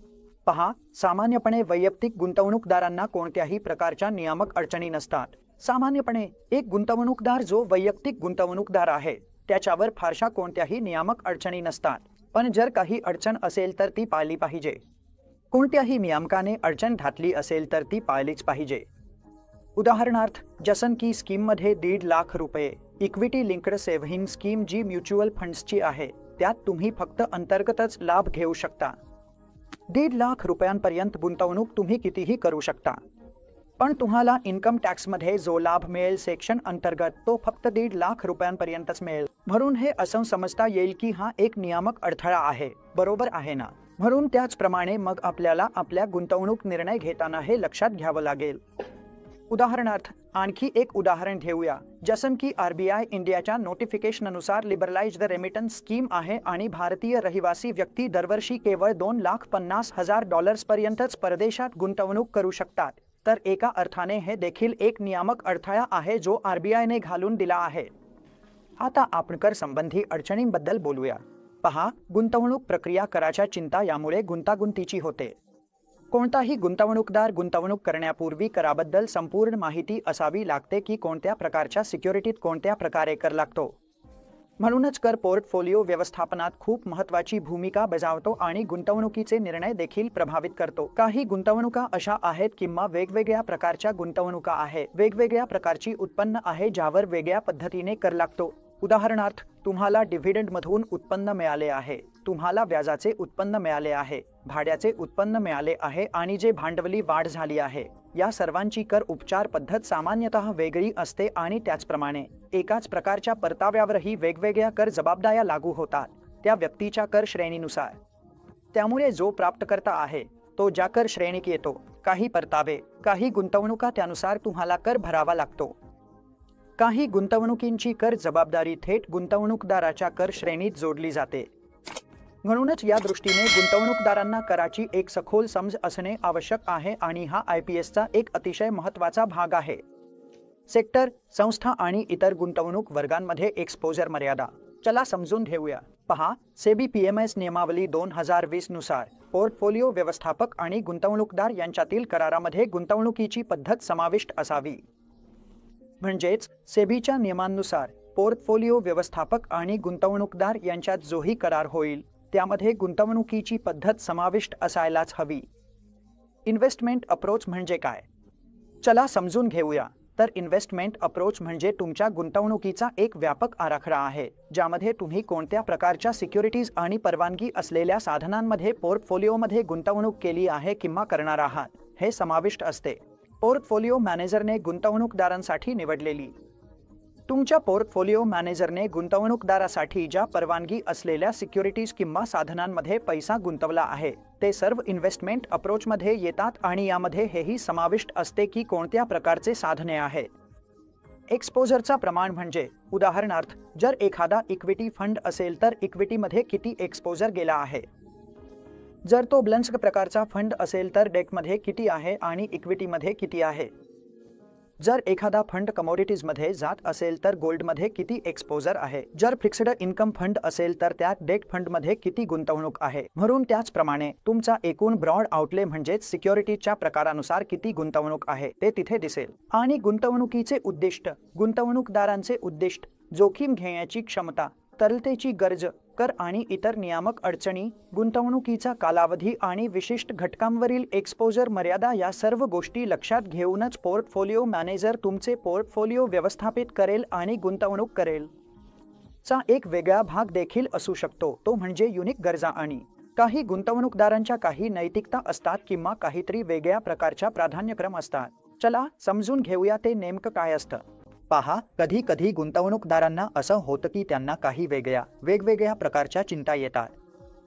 पहा, सामान्यपणे वैयक्तिक गुंतवणूकदारांना कोणत्याही प्रकारच्या नियामक अडचणी नसतात. सामान्यपणे एक गुंतवणूकदार जो वैयक्तिक गुंतवणूकदार आहे त्याच्यावर फारशा कोणत्याही नियामक अडचणी नसतात. पण जर काही अडचण असेल तर ती पाळली पाहिजे. कोणत्याही नियामकाने अडचण घातली असेल तर ती पाळलीच पाहिजे. उदाहरणार्थ, जसं की स्कीममध्ये 1.5 लाख रुपये इक्विटी लिंक्ड सेव्हिंग स्कीम जी म्युच्युअल फंड्सची आहे, त्यात तुम्ही फक्त अंतर्गतच लाभ घेऊ शकता. 1.5 लाख रुपयांपर्यंत गुंतवणूक तुम्ही कितीही करू शकता, पण तुम्हाला इन्कम टॅक्समध्ये जो लाभ मिळेल सेक्शन अंतर्गत, तो फक्त 1.5 लाख रुपयांपर्यंतच मिळेल. म्हणून हे असं समजता येईल की हा एक नियामक अडथळा आहे. बरोबर आहे ना? म्हणून त्याचप्रमाणे मग आपल्याला आपल्या गुंतवणूक निर्णय घेताना हे लक्षात घ्यावं लागेल. उदाहरणार्थ, आणखी एक उदाहरण घेऊया. जसं की RBI इंडियाच्या नोटिफिकेशननुसार लिबरलाइज्ड रेमिटन्स स्कीम आहे आणि भारतीय रहिवासी व्यक्ती दरवर्षी केवळ $2,50,000 पर्यंतच परदेशात गुंतवणूक करू शकतात. तर एका अर्थाने हे देखील एक नियामक अडथळा आहे जो RBIने घालून दिला आहे. आता आपण कर संबंधी अडचणींबद्दल बोलूया. पहा, गुंतवणूक प्रक्रिया कराच्या चिंता यामुळे गुंतागुंतीची होते. कोणताही गुंतवणूकदार गुंतवणूक करण्यापूर्वी कराबद्दल संपूर्ण माहिती असावी लागते की कोणत्या प्रकारच्या सिक्युरिटीत कोणत्या प्रकारे कर लागतो. म्हणूनच कर पोर्टफोलिओ व्यवस्थापनात खूप महत्त्वाची भूमिका बजावतो आणि गुंतवणुकीचे निर्णय देखील प्रभावित करतो. काही गुंतवणुका अशा आहेत किंवा वेगवेगळ्या प्रकारच्या गुंतवणुका आहे, वेगवेगळ्या प्रकारची उत्पन्न आहे ज्यावर वेगळ्या पद्धतीने कर लागतो. उदाहरणार्थ, तुम्हाला डिव्हिडंडमधून उत्पन्न मिळाले आहे, तुम्हाला व्याजाचे उत्पन्न मिळाले आहे, भाड्याचे उत्पन्न मिळाले आहे आणि जे भांडवली वाढ झाली आहे, या सर्वांची कर उपचार पद्धत सामान्यतः वेगळी असते आणि त्याचप्रमाणे एकाच प्रकारच्या परताव्यावरही वेगवेगळ्या कर जबाबदाऱ्या लागू होतात, त्या व्यक्तीच्या कर श्रेणीनुसार. त्यामुळे जो प्राप्तकर्ता आहे तो ज्या कर श्रेणीत येतो, काही परतावे, काही गुंतवणुका, त्यानुसार तुम्हाला कर भरावा लागतो. काही गुंतवणुकींची कर जबाबदारी थेट गुंतवणूकदाराच्या कर श्रेणीत जोडली जाते. म्हणूनच या दृष्टीने गुंतवणूकदारांना कराची एक सखोल समज असणे आवश्यक आहे आणि हा IPSचा एक अतिशय महत्त्वाचा भाग आहे. सेक्टर, संस्था आणि इतर गुंतवणूक वर्गांमध्ये एक्सपोजर मर्यादा. चला समजून घेऊया. पहा, सेबी PMS नियमावली 2020 नुसार पोर्टफोलिओ व्यवस्थापक आणि गुंतवणूकदार यांच्यातील करारामध्ये गुंतवणुकीची पद्धत समाविष्ट असावी. म्हणजेच सेबीच्या नियमांनुसार पोर्टफोलिओ व्यवस्थापक आणि गुंतवणूकदार यांच्यात जोही करार होईल त्यामध्ये गुंतवणुकीची पद्धत समाविष्ट असायलाच हवी. इन्व्हेस्टमेंट अप्रोच म्हणजे काय? चला समजून घेऊया. तर इन्व्हेस्टमेंट अप्रोच म्हणजे तुमच्या गुंतवणुकीचा एक व्यापक आराखडा आहे ज्यामध्ये तुम्ही कोणत्या प्रकारच्या सिक्युरिटीज आणि परवानगी असलेल्या साधनांमध्ये पोर्टफोलिओमध्ये गुंतवणूक केली आहे किंवा करणार आहात हे समाविष्ट असते. पोर्टफोलिओ मॅनेजरने गुंतवणूकदारांसाठी निवडलेली. तुमच्या पोर्टफोलिओ मॅनेजरने गुंतवणूकदारासाठी ज्या परवानगी असलेल्या सिक्युरिटीज किंवा साधनांमध्ये पैसा गुंतवला आहे ते सर्व इन्व्हेस्टमेंट अप्रोचमध्ये येतात आणि यामध्ये हेही समाविष्ट असते की कोणत्या प्रकारचे साधने आहेत. एक्सपोजरचा प्रमाण म्हणजे उदाहरणार्थ, जर एखादा इक्विटी फंड असेल तर इक्विटीमध्ये किती एक्सपोजर गेला आहे. जर तो ब्लन्स्क प्रकारचा फंड असेल तर डेटमध्ये किती आहे आणि इक्विटीमध्ये किती आहे. जर एखादा फंड कमोडिटीजमध्ये जात असेल तर गोल्डमध्ये किती एक्सपोजर आहे, जर फिक्स्ड इन्कम फंड असेल तर त्यात डेट फंडमध्ये किती गुंतवणूक आहे. म्हणून त्याचप्रमाणे तुमचा एकूण ब्रॉड आउटले म्हणजेच सिक्युरिटीच्या प्रकारानुसार किती गुंतवणूक आहे ते तिथे दिसेल. आणि गुंतवणुकीचे उद्दिष्ट, गुंतवणूकदारांचे उद्दिष्ट, जोखीम घेण्याची क्षमता, तरलतेची गरज, कर आणि इतर नियामक अडचणी, गुंतवणुकीचा कालावधी आणि विशिष्ट घटकांवरील एक्सपोजर मर्यादा या सर्व गोष्टी लक्षात घेऊनच पोर्टफोलिओ मॅनेजर तुमचे पोर्टफोलिओ व्यवस्थापित करेल आणि गुंतवणूक करेल. चा एक वेगळा भाग देखील असू शकतो, तो म्हणजे युनिक गरजा. आणि काही गुंतवणूकदारांच्या काही नैतिकता असतात किंवा काहीतरी वेगळ्या प्रकारच्या प्राधान्यक्रम असतात. चला समजून घेऊया ते नेमकं काय असतं. पहा, कधी कधी गुंतवणूकदारांना असं होतं की त्यांना काही वेगवेगळ्या प्रकारच्या चिंता येतात.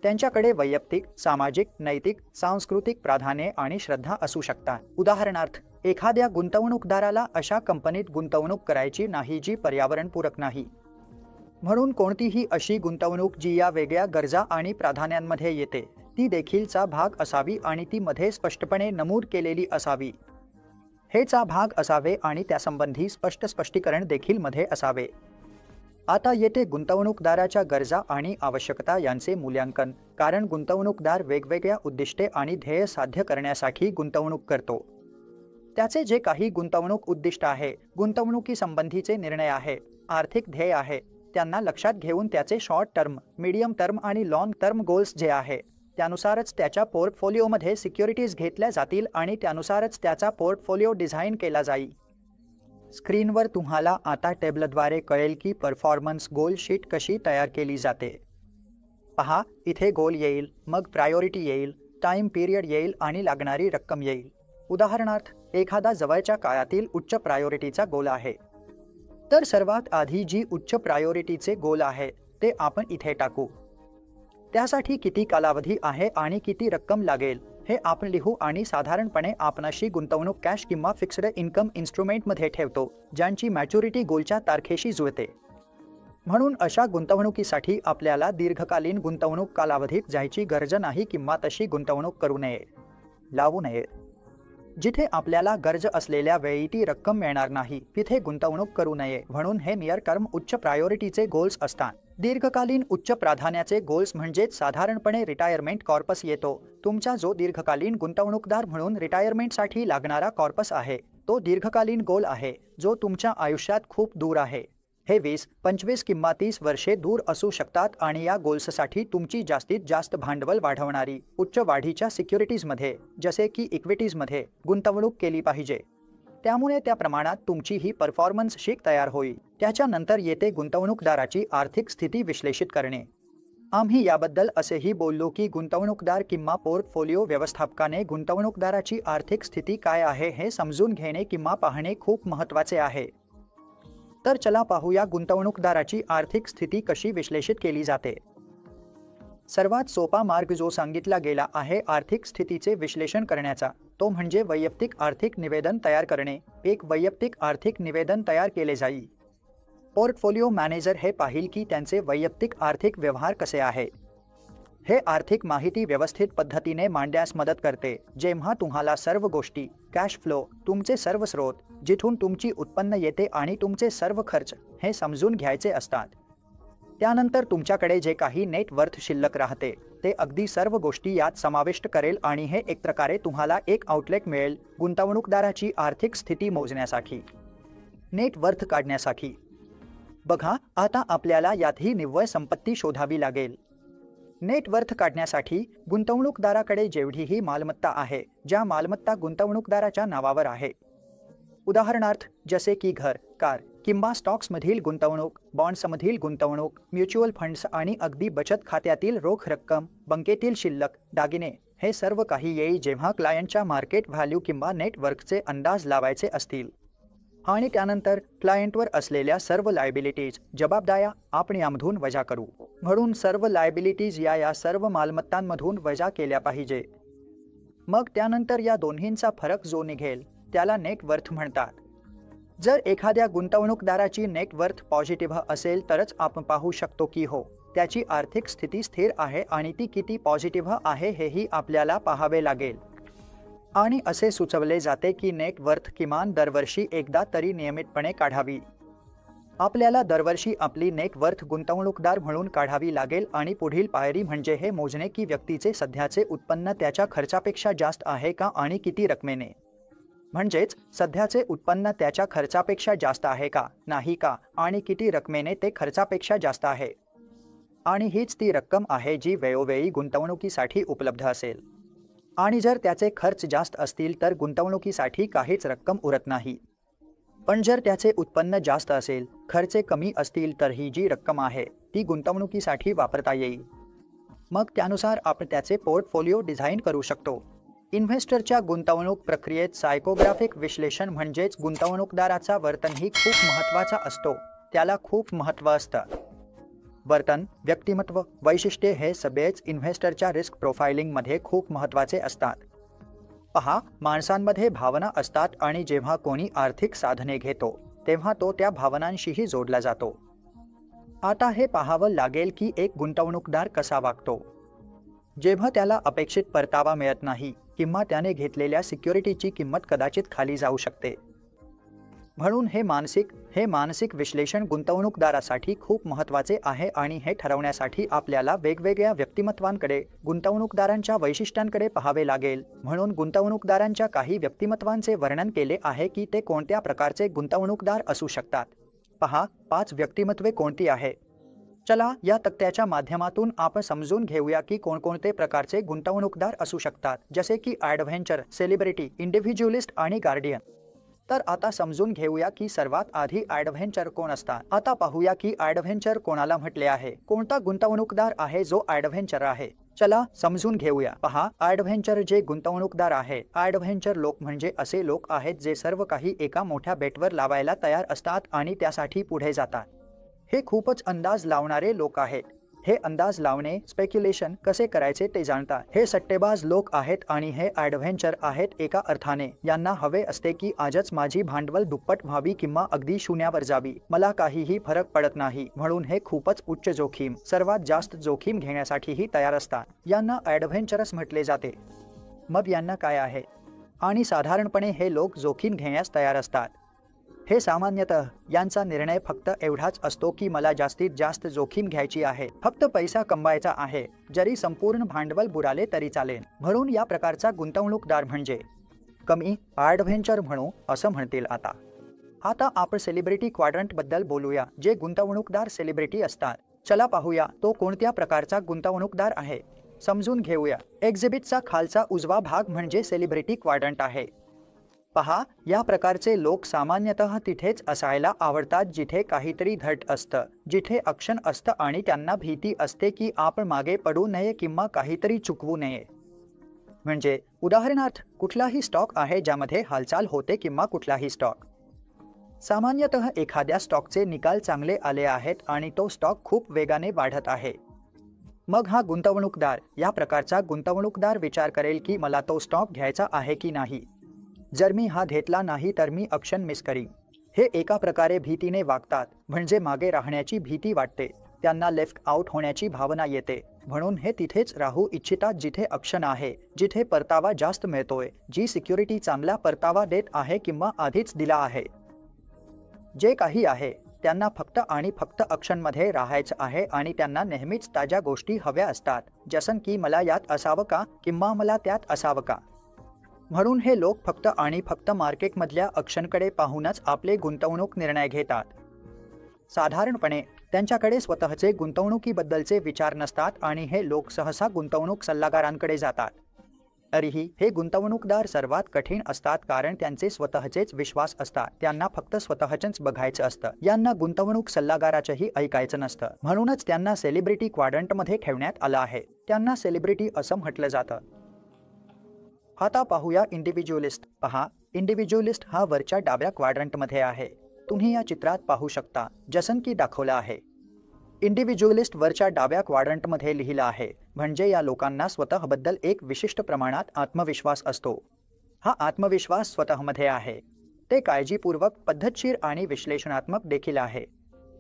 त्यांच्याकडे वैयक्तिक, सामाजिक, नैतिक, सांस्कृतिक प्राधान्ये आणि श्रद्धा असू शकतात. उदाहरणार्थ, एखाद्या गुंतवणूकदाराला अशा कंपनीत गुंतवणूक करायची नाही जी पर्यावरणपूरक नाही. म्हणून कोणतीही अशी गुंतवणूक जी या वेगळ्या गरजा आणि प्राधान्यांमध्ये येते ती देखीलचा भाग असावी आणि ती मध्ये स्पष्टपणे नमूद केलेली असावी. हेचा भाग असावे आणि त्यासंबंधी स्पष्टीकरण देखील मध्ये असावे. आता येथे गुंतवणूकदाराच्या गरजा आणि आवश्यकता यांचे मूल्यांकन, कारण गुंतवणूकदार वेगवेगळ्या उद्दिष्टे आणि ध्येय साध्य करण्यासाठी गुंतवणूक करतो. त्याचे जे काही गुंतवणूक उद्दिष्ट आहे, गुंतवणुकीसंबंधीचे निर्णय आहे, आर्थिक ध्येय आहे, त्यांना लक्षात घेऊन त्याचे शॉर्ट टर्म, मीडियम टर्म आणि लॉंग टर्म गोल्स जे आहे त्यानुसारच त्याच्या पोर्टफोलिओमध्ये सिक्युरिटीज घेतल्या जातील आणि त्यानुसारच त्याचा पोर्टफोलिओ डिझाईन केला जाईल. स्क्रीनवर तुम्हाला आता टेबलद्वारे कळेल की परफॉर्मन्स गोल शीट कशी तयार केली जाते. पहा, इथे गोल येईल, मग प्रायोरिटी येईल, टाइम पिरियड येईल आणि लागणारी रक्कम येईल. उदाहरणार्थ, एखादा जवळच्या काळातील उच्च प्रायोरिटीचा गोल आहे तर सर्वात आधी जी उच्च प्रायोरिटीचे गोल आहे ते आपण इथे टाकू. त्यासाठी किती कालावधी आहे आणि किती रक्कम लागेल हे आपण लिहू आणि साधारणपणे आपण अशी गुंतवणूक कॅश किंवा फिक्स्ड इन्कम इन्स्ट्रुमेंटमध्ये ठेवतो ज्यांची मॅच्युरिटी गोलच्या तारखेशी जुळते. म्हणून अशा गुंतवणुकीसाठी आपल्याला दीर्घकालीन गुंतवणूक कालावधीत जायची गरज नाही किंवा तशी गुंतवणूक लावू नये. जिथे आपल्याला गरज असलेल्या वेळी ती रक्कम मिळणार नाही तिथे गुंतवणूक करू नये. म्हणून हे नियर टर्म उच्च प्रायोरिटीचे गोल्स असतात. दीर्घकालीन उच्च प्राधान्याचे गोल्स म्हणजेच साधारणपणे रिटायरमेंट कॉर्पस येतो. तुमचा जो दीर्घकालीन गुंतवणूकदार म्हणून रिटायरमेंटसाठी लागणारा कॉर्पस आहे तो दीर्घकालीन गोल आहे जो तुमच्या आयुष्यात खूप दूर आहे. हे 20, 25 किंवा 30 वर्षे दूर असू शकतात आणि या गोल्ससाठी तुमची जास्तीत जास्त भांडवल वाढवणारी उच्च वाढीच्या सिक्युरिटीजमध्ये जसे की इक्विटीजमध्ये गुंतवणूक केली पाहिजे. त्यामुळे त्या प्रमाणात तुमची ही परफॉर्मन्स शीट तयार होईल. त्याच्यानंतर येते गुंतवणूकदाराची आर्थिक स्थिती विश्लेषित करणे. आम्ही याबद्दल असेही बोललो की गुंतवणूकदार किंवा पोर्टफोलिओ व्यवस्थापकाने गुंतवणूकदाराची आर्थिक स्थिती काय आहे हे समजून घेणे किंवा पाहणे खूप महत्त्वाचे आहे. तर चला पाहूया गुंतवणूकदाराची आर्थिक स्थिती कशी विश्लेषित केली जाते. सर्वात सोपा मार्ग जो सांगितला गेला आहे आर्थिक स्थितीचे विश्लेषण करण्याचा तो म्हणजे वैयक्तिक आर्थिक निवेदन तयार करणे. एक वैयक्तिक आर्थिक निवेदन तयार केले जाईल. पोर्टफोलिओ मॅनेजर हे पाहिल की त्यांचे वैयक्तिक आर्थिक व्यवहार कसे आहे. हे आर्थिक माहिती व्यवस्थित पद्धतीने मांडण्यास मदत करते. जेव्हा तुम्हाला सर्व गोष्टी, कॅश फ्लो, तुमचे सर्व स्रोत, जिथून तुमची उत्पन्न येते आणि तुमचे सर्व खर्च हे समजून घ्यायचे असतात. त्यानंतर तुमच्याकडे जे काही नेट वर्थ शिल्लक राहते ते अगदी सर्व गोष्टी यात समाविष्ट करेल आणि हे एक प्रकारे तुम्हाला एक आउटलेट मिळेल गुंतवणूकदाराची आर्थिक स्थिती मोजण्यासाठी, नेट वर्थ काढण्यासाठी. बघा, आता आपल्याला यातही निव्वळ संपत्ती शोधावी लागेल. नेट वर्थ काढण्यासाठी गुंतवणूकदाराकडे जेवढीही मालमत्ता आहे, ज्या मालमत्ता गुंतवणूकदाराच्या नावावर आहे, उदाहरणार्थ जसे की घर, कार किंवा स्टॉक्समधील गुंतवणूक, बॉन्ड्समधील गुंतवणूक, म्युच्युअल फंड्स आणि अगदी बचत खात्यातील रोख रक्कम, बँकेतील शिल्लक, दागिने, हे सर्व काही येईल जेव्हा क्लायंटच्या मार्केट व्हॅल्यू किंवा नेटवर्कचे अंदाज लावायचे असतील. आणि त्यानंतर क्लायंटवर असलेल्या सर्व लायबिलिटीज, जबाबदाऱ्या आपण यामधून वजा करू. म्हणून सर्व लायबिलिटीज या सर्व मालमत्तांमधून वजा केल्या पाहिजे. मग त्यानंतर या दोन्हींचा फरक जो निघेल त्याला नेट वर्थ म्हणतात. जर एखाद्या गुंतवणूकदाराची नेट वर्थ पॉझिटिव्ह असेल तरच आपण पाहू शकतो की हो, त्याची आर्थिक स्थिती स्थिर आहे आणि ती किती पॉझिटिव्ह आहे हेही आपल्याला पाहावे लागेल. आणि असे सुचवले जाते की नेट वर्थ किमान दरवर्षी एकदा तरी नियमितपणे काढावी. आपल्याला दरवर्षी आपली नेट वर्थ गुंतवणूकदार म्हणून काढावी लागेल आणि पुढील पायरी म्हणजे हे मोजणे की व्यक्तीचे सध्याचे उत्पन्न त्याच्या खर्चापेक्षा जास्त आहे का आणि किती रकमेने. म्हणजेच सध्याचे उत्पन्न त्याच्या खर्चापेक्षा जास्त आहे का, नाही का आणि किती रकमेने ते खर्चापेक्षा जास्त आहे. आणि हीच ती रक्कम आहे जी वेळोवेळी गुंतवणुकीसाठी उपलब्ध असेल. आणि जर त्याचे खर्च जास्त असतील तर गुंतवणुकीसाठी काहीच रक्कम उरत नाही. पण जर त्याचे उत्पन्न जास्त असेल, खर्चे कमी असतील तर ही जी रक्कम आहे ती गुंतवणुकीसाठी वापरता येईल. मग त्यानुसार आपण त्याचे पोर्टफोलिओ डिझाईन करू शकतो. इन्व्हेस्टरच्या गुंतवणूक प्रक्रियेत सायकोग्राफिक विश्लेषण म्हणजेच गुंतवणूकदाराचा वर्तनही खूप महत्त्वाचा असतो. त्याला खूप महत्त्व असतं. वर्तन, व्यक्तिमत्व, वैशिष्ट्ये हे सगळेच इन्व्हेस्टरच्या रिस्क प्रोफाइलिंगमध्ये खूप महत्त्वाचे असतात. पहा, माणसांमध्ये भावना असतात आणि जेव्हा कोणी आर्थिक साधने घेतो तेव्हा तो त्या भावनांशीही जोडला जातो. आता हे पाहावं लागेल की एक गुंतवणूकदार कसा वागतो. जेव्हा त्याला अपेक्षित परतावा मिळत नाही किंवा त्याने घेतलेल्या सिक्युरिटीची किंमत कदाचित खाली जाऊ शकते. म्हणून हे मानसिक विश्लेषण गुंतवणूकदारासाठी खूप महत्त्वाचे आहे आणि हे ठरवण्यासाठी आपल्याला वेगवेगळ्या व्यक्तिमत्वांकडे, गुंतवणूकदारांच्या वैशिष्ट्यांकडे पाहावे लागेल. म्हणून गुंतवणूकदारांच्या काही व्यक्तिमत्वांचे वर्णन केले आहे की ते कोणत्या प्रकारचे गुंतवणूकदार असू शकतात. पहा, 5 व्यक्तिमत्वे कोणती आहे. चला या तक्त्याच्या माध्यमातून आपण समजून घेऊया की कोणकोणते प्रकारचे गुंतवणूकदार असू शकतात, जसे की ॲडव्हेंचर, सेलिब्रिटी, इंडिव्हिज्युअलिस्ट आणि गार्डियन. तर आता समजून घेऊया की सर्वात आधी ॲडव्हेंचर कोण असतात. आता पाहूया की ॲडव्हेंचर कोणाला म्हटले आहे, कोणता गुंतवणूकदार आहे जो ॲडव्हेंचर आहे. चला समजून घेऊया. पहा, ॲडव्हेंचर जे गुंतवणूकदार आहे. ॲडव्हेंचर लोक म्हणजे असे लोक आहेत जे सर्व काही एका मोठ्या बेटवर लावायला तयार असतात आणि त्यासाठी पुढे जातात. हे खूपच अंदाज लावणारे लोक आहेत. हे अंदाज लावणे, स्पेक्युलेशन कसे करायचे ते जाणतात. हे सट्टेबाज लोक आहेत आणि हे ॲडव्हेंचर आहेत एका अर्थाने. यांना हवे असते की आजच माझी भांडवल दुप्पट व्हावी किंवा अगदी शून्यावर जावी. मला काहीही फरक पडत नाही. म्हणून हे खूपच उच्च जोखीम, सर्वात जास्त जोखीम घेण्यासाठीही तयार असतात. यांना ॲडव्हेंचरस म्हटले जाते. मग यांना काय आहे? आणि साधारणपणे हे लोक जोखीम घेण्यास तयार असतात. हे सामान्यतः यांचा निर्णय फक्त एवढाच असतो की मला जास्तीत जास्त जोखीम घ्यायची आहे, फक्त पैसा कमवायचा आहे, जरी संपूर्ण भांडवल बुडाले तरी चालेल. म्हणून या प्रकारचा गुंतवणूकदार म्हणजे कमी ॲडव्हेंचर म्हणू असं म्हणतील. आता आपण सेलिब्रिटी क्वाड्रंट बद्दल बोलूया, जे गुंतवणूकदार सेलिब्रिटी असतात. चला पाहूया तो कोणत्या प्रकारचा गुंतवणूकदार आहे. समजून घेऊया. एक्झिबिटचा खालचा उजवा भाग म्हणजे सेलिब्रिटी क्वाड्रंट आहे. पहा, या प्रकारचे लोक सामान्यतः तिथेच असायला आवडतात जिथे काहीतरी धड असतं, जिथे ॲक्शन असतं आणि त्यांना भीती असते की आपण मागे पडू नये किंवा काहीतरी चुकवू नये. म्हणजे उदाहरणार्थ कुठलाही स्टॉक आहे ज्यामध्ये हालचाल होते किंवा कुठलाही स्टॉक. सामान्यतः एखाद्या स्टॉकचे निकाल चांगले आले आहेत आणि तो स्टॉक खूप वेगाने वाढत आहे. मग हा गुंतवणूकदार, या प्रकारचा गुंतवणूकदार विचार करेल की मला तो स्टॉक घ्यायचा आहे की नाही. जर मी हा घेतला नाही तर मी ऑप्शन मिस करीन. हे एका प्रकारे भीतीने वागतात, म्हणजे मागे राहण्याची भीती वाटते. त्यांना लेफ्ट आउट होण्याची भावना येते. म्हणून हे तिथेच राहू इच्छितात जिथे ऑप्शन आहे, जिथे परतावा जास्त मिळतोय, जी सिक्युरिटी चांगला परतावा देत आहे किंवा आधीच दिला आहे. जे काही आहे त्यांना फक्त आणि फक्त ऑप्शनमध्ये राहायचं आहे आणि त्यांना नेहमीच ताज्या गोष्टी हव्या असतात, जसं की मला यात असावं का किंवा मला त्यात असावं का. म्हणून हे लोक फक्त आणि फक्त मार्केटमधल्या ऑप्शनकडे पाहूनच आपले गुंतवणूक निर्णय घेतात. साधारणपणे त्यांच्याकडे स्वतःचे गुंतवणुकीबद्दलचे विचार नसतात आणि हे लोक सहसा गुंतवणूक सल्लागारांकडे जातात. तरीही हे गुंतवणूकदार सर्वात कठीण असतात कारण त्यांचे स्वतःचेच विश्वास असतात. त्यांना फक्त स्वतःचंच बघायचं असतं. यांना गुंतवणूक सल्लागाराचंही ऐकायचं नसतं. म्हणूनच त्यांना सेलिब्रिटी क्वाड्रंटमध्ये ठेवण्यात आलं आहे. त्यांना सेलिब्रिटी असं म्हटलं जातं. आता पाहूया इंडिव्हिज्युअलिस्ट. पहा, इंडिव्हिज्युअलिस्ट हा वरच्या डाव्या क्वाड्रंटमध्ये आहे. तुम्ही या चित्रात पाहू शकता जसं की दाखवलं आहे. इंडिव्हिज्युअलिस्ट वरच्या डाव्या क्वाड्रंटमध्ये लिहिलं आहे. म्हणजे या लोकांना स्वतःबद्दल एक विशिष्ट प्रमाणात आत्मविश्वास असतो. हा आत्मविश्वास स्वतःमध्ये आहे. ते काळजीपूर्वक, पद्धतशीर आणि विश्लेषणात्मक देखील आहे.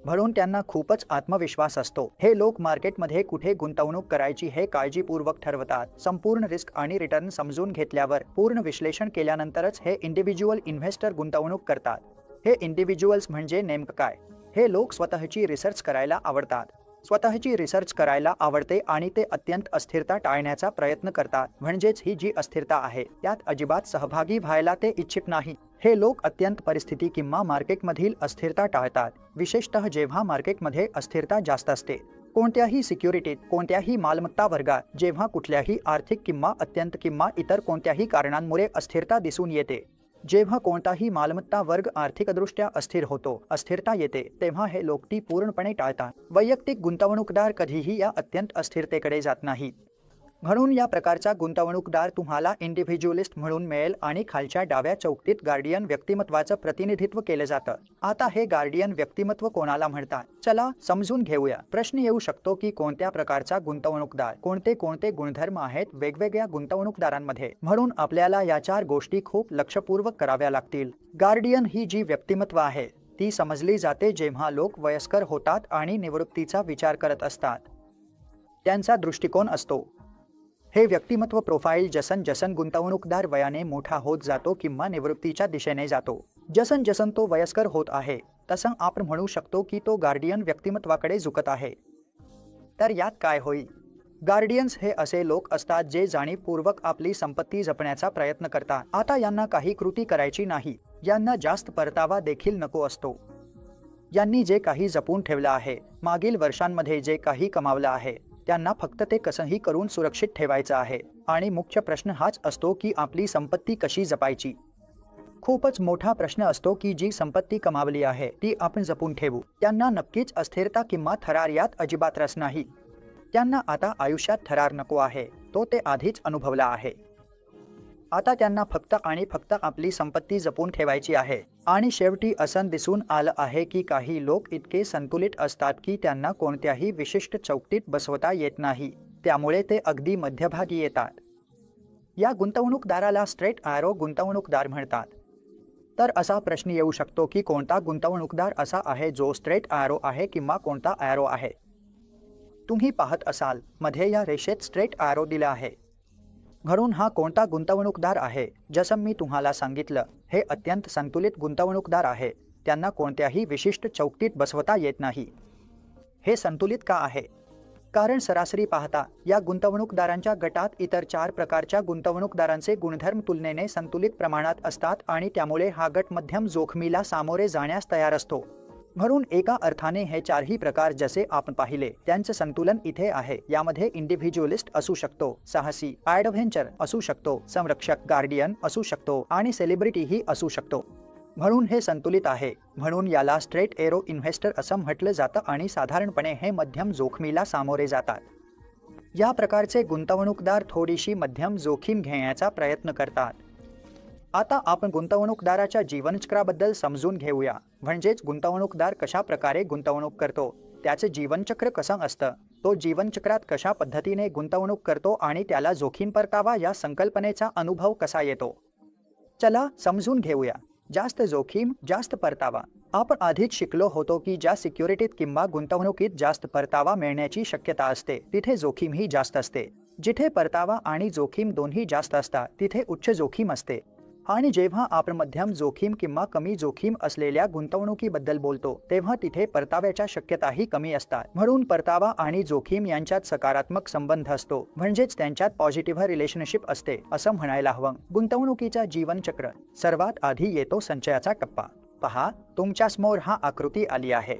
म्हणून त्यांना खूपच आत्मविश्वास असतो. हे लोक मार्केटमध्ये कुठे गुंतवणूक करायची हे काळजीपूर्वक ठरवतात. संपूर्ण रिस्क आणि रिटर्न समजून घेतल्यावर, पूर्ण विश्लेषण केल्यानंतरच हे इंडिव्हिज्युअल इन्व्हेस्टर गुंतवणूक करतात. हे इंडिव्हिज्युअल्स म्हणजे नेमकं काय? हे लोक स्वतःची रिसर्च करायला आवडतात. स्वतःची रिसर्च करायला आवडते आणि ते अत्यंत अस्थिरता टाळण्याचा प्रयत्न करतात. म्हणजेच ही जी अस्थिरता आहे त्यात अजिबात सहभागी व्हायला ते इच्छित नाही. हे लोक अत्यंत परिस्थिती किंवा मार्केटमधील अस्थिरता टाळतात, विशेषतः जेव्हा मार्केटमध्ये अस्थिरता जास्त असते. कोणत्याही सिक्युरिटीत, कोणत्याही मालमत्ता वर्गात जेव्हा कुठल्याही आर्थिक किंवा अत्यंत किंवा इतर कोणत्याही कारणांमुळे अस्थिरता दिसून येते, जेव्हा कोणताही मालमत्ता वर्ग आर्थिकदृष्ट्या अस्थिर होतो, अस्थिरता येते, तेव्हा हे लोक ती पूर्णपणे टाळतात. वैयक्तिक गुंतवणूकदार कधीही या अत्यंत अस्थिरतेकडे जात नाहीत. म्हणून या प्रकारचा गुंतवणूकदार तुम्हाला इंडिव्हिज्युअलिस्ट म्हणून मिळेल आणि खालच्या डाव्या चौकटीत गार्डियन व्यक्तिमत्वाचं प्रतिनिधित्व केलं जातं. आता हे गार्डियन व्यक्तिमत्व कोणाला म्हणतात? चला समजून घेऊया. प्रश्न येऊ शकतो की कोणत्या प्रकारचा गुंतवणूकदार, कोणते कोणते गुणधर्म आहेत वेगवेगळ्या गुंतवणूकदारांमध्ये? म्हणून आपल्याला या 4 गोष्टी खूप लक्षपूर्वक कराव्या लागतील. गार्डियन ही जी व्यक्तिमत्व आहे ती समजली जाते जेव्हा लोक वयस्कर होतात आणि निवृत्तीचा विचार करत असतात. त्यांचा दृष्टिकोन असतो. हे व्यक्तिमत्व प्रोफाईल जसन जसन गुंतवणूकदार वयाने मोठा होत जातो किंवा निवृत्तीच्या दिशेने जातो, जसन जसन तो वयस्कर होत आहे, तसं आपण म्हणू शकतो की तो गार्डियन व्यक्तिमत्वाकडे झुकत आहे. तर यात काय होईल? गार्डियन्स हे असे लोक असतात जे जाणीवपूर्वक आपली संपत्ती जपण्याचा प्रयत्न करतात. आता यांना काही कृती करायची नाही, यांना जास्त परतावा देखील नको असतो. यांनी जे काही जपून ठेवलं आहे, मागील वर्षांमध्ये जे काही कमावलं आहे, त्यांना फक्त ते कसंही करून सुरक्षित ठेवायचं आहे. आणि मुख्य प्रश्न हाच असतो की आपली संपत्ती कशी जपायची. खूपच मोठा प्रश्न असतो की जी संपत्ती कमावली आहे ती आपण जपून ठेवू. त्यांना नक्कीच अस्थिरता किंवा थरार यात अजिबात रस नाही. त्यांना आता आयुष्यात थरार नको आहे, तो ते आधीच अनुभवला आहे. आता त्यांना फक्त आणि फक्त आपली संपत्ती जपून ठेवायची आहे. आणि शेवटी असं दिसून आलं आहे की काही लोक इतके संतुलित असतात की त्यांना कोणत्याही विशिष्ट चौकटीत बसवता येत नाही, त्यामुळे ते अगदी मध्यभागी येतात. या गुंतवणूकदाराला स्ट्रेट ॲरो गुंतवणूकदार म्हणतात. तर असा प्रश्न येऊ शकतो की कोणता गुंतवणूकदार असा आहे जो स्ट्रेट ॲरो आहे किंवा कोणता ॲरो आहे? तुम्ही पाहत असाल मध्ये या रेषेत स्ट्रेट ॲरो दिला आहे. म्हणून हा कोणता गुंतवणूकदार आहे? जसं मी तुम्हाला सांगितलं, हे अत्यंत संतुलित गुंतवणूकदार आहे. त्यांना कोणत्याही विशिष्ट चौकटीत बसवता येत नाही. हे संतुलित का आहे? कारण सरासरी पाहता या गुंतवणूकदारांच्या गटात इतर 4 प्रकारच्या गुंतवणूकदारांचे गुणधर्म तुलनेने संतुलित प्रमाणात असतात आणि त्यामुळे हा गट मध्यम जोखमीला सामोरे जाण्यास तयार असतो. म्हणून एका अर्थाने हे 4ही प्रकार जसे आपण पाहिले त्यांचं संतुलन इथे आहे. यामध्ये इंडिव्हिज्युअलिस्ट असू शकतो, साहसी ॲडव्हेंचर असू शकतो, संरक्षक गार्डियन असू शकतो आणि सेलिब्रिटीही असू शकतो. म्हणून हे संतुलित आहे. म्हणून याला स्ट्रेट एरो इन्व्हेस्टर असं म्हटलं जातं आणि साधारणपणे हे मध्यम जोखमीला सामोरे जातात. या प्रकारचे गुंतवणूकदार थोडीशी मध्यम जोखीम घेण्याचा प्रयत्न करतात. आता आपण गुंतवणूकदाराच्या जीवनचक्राबद्दल समजून घेऊया. म्हणजेच गुंतवणूकदार कशा प्रकारे गुंतवणूक करतो, त्याचे जीवनचक्र कसं असतं, तो जीवनचक्रात कशा पद्धतीने गुंतवणूक करतो आणि त्याला जोखीम परतावा या संकल्पनेचा अनुभव कसा येतो. चला समजून घेऊया. जास्त जोखीम, जास्त परतावा. आपण आधीच शिकलो होतो की ज्या सिक्युरिटीत किंवा गुंतवणुकीत जास्त परतावा मिळण्याची शक्यता असते तिथे जोखीमही जास्त असते. जिथे परतावा आणि जोखीम दोन्ही जास्त असतात तिथे उच्च जोखीम असते. आणि जेव्हा आपण मध्यम जोखीम किंवा कमी जोखीम असलेल्या गुंतवणुकीबद्दल बोलतो तेव्हा तिथे परताव्याच्या शक्यताही कमी असतात. म्हणून परतावा आणि जोखीम यांच्यात सकारात्मक संबंध असतो, म्हणजेच त्यांच्यात पॉझिटिव्ह रिलेशनशिप असते असं म्हणायला हवं. गुंतवणुकीचा जीवनचक्र. सर्वात आधी येतो संचयाचा टप्पा. पहा, तुमच्यासमोर हा आकृती आली आहे.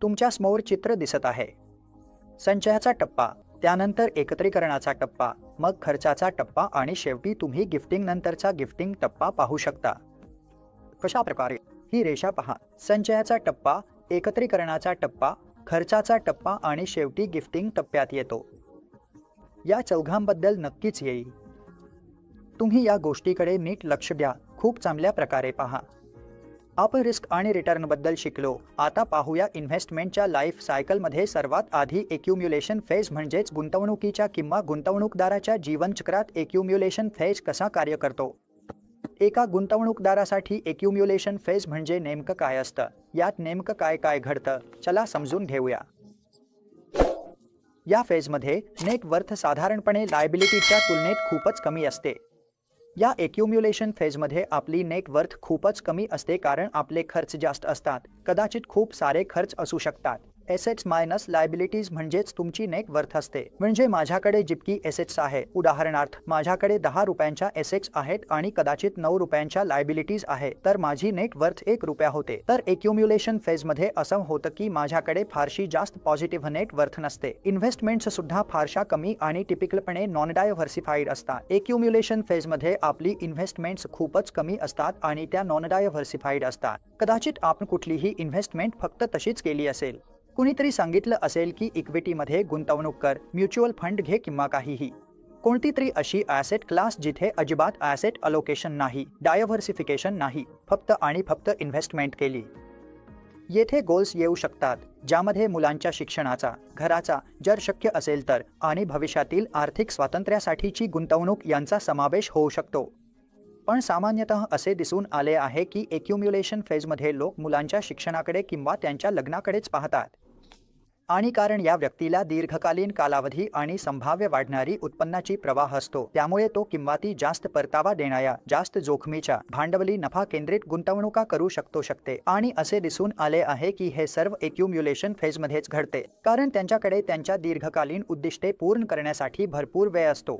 तुमच्यासमोर चित्र दिसत आहे. संचयाचा टप्पा, त्यानंतर एकत्रीकरणाचा टप्पा, मग खर्चाचा टप्पा आणि शेवटी तुम्ही गिफ्टिंग नंतरचा गिफ्टिंग टप्पा पाहू शकता. कशा प्रकारे? ही रेषा पहा. संचयाचा टप्पा, एकत्रीकरणाचा टप्पा, खर्चाचा टप्पा आणि शेवटी गिफ्टिंग टप्प्यात येतो. या चौघांबद्दल नक्कीच येईल. तुम्ही या गोष्टीकडे नीट लक्ष द्या. खूप चांगल्या प्रकारे पहा. आपण रिस्क आणि रिटर्नबद्दल शिकलो. आता पाहूया इन्व्हेस्टमेंटच्या लाईफ सायकलमध्ये सर्वात आधी एक्युम्युलेशन फेज म्हणजेच गुंतवणुकीच्या किंवा गुंतवणूकदाराच्या जीवनचक्रात एक्युम्युलेशन फेज कसा कार्य करतो. एका गुंतवणूकदारासाठी एक्युम्युलेशन फेज म्हणजे नेमकं काय असतं, यात नेमकं काय काय घडतं, चला समजून घेऊया. या फेजमध्ये नेट वर्थ साधारणपणे लायबिलिटीच्या तुलनेत खूपच कमी असते. या एक्युम्युलेशन फेजमध्ये आपली नेट वर्थ खूपच कमी असते कारण आपले खर्च जास्त असतात. कदाचित खूप सारे खर्च असू शकतात. एसेट्स मायनस लायबिलिटीज म्हणजेच तुमची नेट वर्थ असते. म्हणजे माझ्याकडे जितकी एसेट्स आहे, उदाहरणार्थ माझ्याकडे 10 रुपयांच्या एसेट्स आहेत आणि कदाचित 9 रुपयांच्या लायबिलिटीज आहे, तर माझी नेट वर्थ 1 रुपया होते. तर एक्युम्युलेशन फेजमध्ये असं होतं की माझ्याकडे फारशी जास्त पॉझिटिव्ह नेट वर्थ नसते. इन्व्हेस्टमेंट्स सुद्धा फारशा कमी आणि टिपिकलपणे नॉन डायव्हर्सिफाईड असतात. एक्युम्युलेशन फेजमध्ये आपली इन्व्हेस्टमेंट्स खूपच कमी असतात आणि त्या नॉन डायव्हर्सिफाईड असतात. कदाचित आपण कुठलीही इन्व्हेस्टमेंट फक्त तशीच केली असेल. कुणीतरी सांगितलं असेल की इक्विटीमध्ये गुंतवणूक कर, म्युच्युअल फंड घे किंवा काहीही. कोणती तरी अशी ॲसेट क्लास जिथे अजिबात ॲसेट अलोकेशन नाही, डायव्हर्सिफिकेशन नाही, फक्त आणि फक्त इन्व्हेस्टमेंट केली. येथे गोल्स येऊ शकतात ज्यामध्ये मुलांच्या शिक्षणाचा, घराचा जर शक्य असेल तर, आणि भविष्यातील आर्थिक स्वातंत्र्यासाठीची गुंतवणूक यांचा समावेश होऊ शकतो. पण सामान्यतः असे दिसून आले आहे की एक्युम्युलेशन फेजमध्ये लोक मुलांच्या शिक्षणाकडे किंवा त्यांच्या लग्नाकडेच पाहतात. आणि कारण या व्यक्तीला दीर्घकालीन कालावधी आणि संभाव्य वाढणारी उत्पन्नाची प्रवाह असतो, त्यामुळे तो किंवा ती जास्त परतावा देणाऱ्या, जास्त जोखमीच्या भांडवली नफा केंद्रित गुंतवणुका करू शकते. आणि असे दिसून आले आहे की हे सर्व एक्युम्युलेशन फेजमध्येच घडते, कारण त्यांच्याकडे त्यांच्या दीर्घकालीन उद्दिष्टे पूर्ण करण्यासाठी भरपूर वेळ असतो.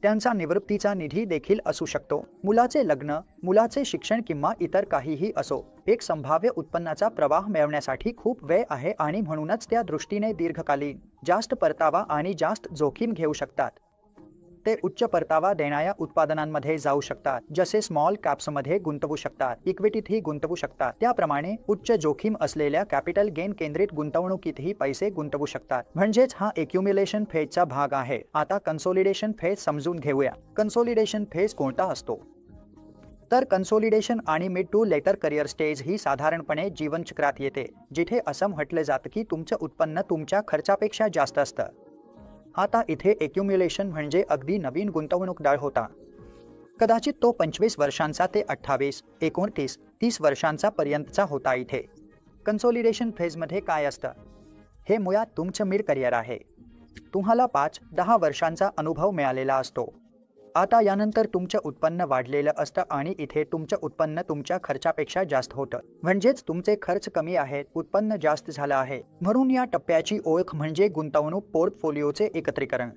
त्यांचा निवृत्तीचा निधी देखील असू शकतो, मुलाचे लग्न, मुलाचे शिक्षण किंवा इतर काहीही असो. एक संभाव्य उत्पन्नाचा प्रवाह मिळवण्यासाठी खूप वेळ आहे आणि म्हणूनच त्या दृष्टीने दीर्घकालीन, जास्त परतावा आणि जास्त जोखीम घेऊ शकतात. ते उच्च परतावा देणाऱ्या उत्पादनांमध्ये जाऊ शकतात, जसे स्मॉल कॅप्समध्ये गुंतवू शकतात, इक्विटीतही गुंतवू शकतात. त्याप्रमाणे उच्च जोखीम असलेल्या कॅपिटल गेन केंद्रित गुंतवणुकीतही पैसे गुंतवू शकतात. म्हणजेच हा एक्युम्युलेशन फेजचा भाग आहे. आता कन्सोलिडेशन फेज समजून घेऊया. कन्सोलिडेशन फेज कोणता असतो? तर कन्सोलिडेशन आणि mid to later career stage ही साधारणपणे जीवनचक्रात येते, जिथे असं म्हटलं जातं की तुमचं उत्पन्न तुमच्या खर्चापेक्षा जास्त असतं. आता इथे एक्युम्युलेशन म्हणजे अगदी नवीन गुंतवणूकदार होता. कदाचित तो 25 वर्षांचा ते 28, 29, 30 वर्षांचा पर्यंतचा होता. इथे कन्सोलिडेशन फेजमध्ये काय असतं? हे मुळात तुमचं मिड करिअर आहे. तुम्हाला 5-10 वर्षांचा अनुभव मिळालेला असतो. आता यानंतर तुमचं उत्पन्न वाढलेलं असतं आणि इथे तुमचं उत्पन्न तुमच्या खर्चापेक्षा जास्त होतं. म्हणजेच तुमचे खर्च कमी आहेत, उत्पन्न जास्त झालं आहे. म्हणून या टप्प्याची ओळख म्हणजे गुंतवणूक पोर्टफोलिओचे एकत्रीकरण.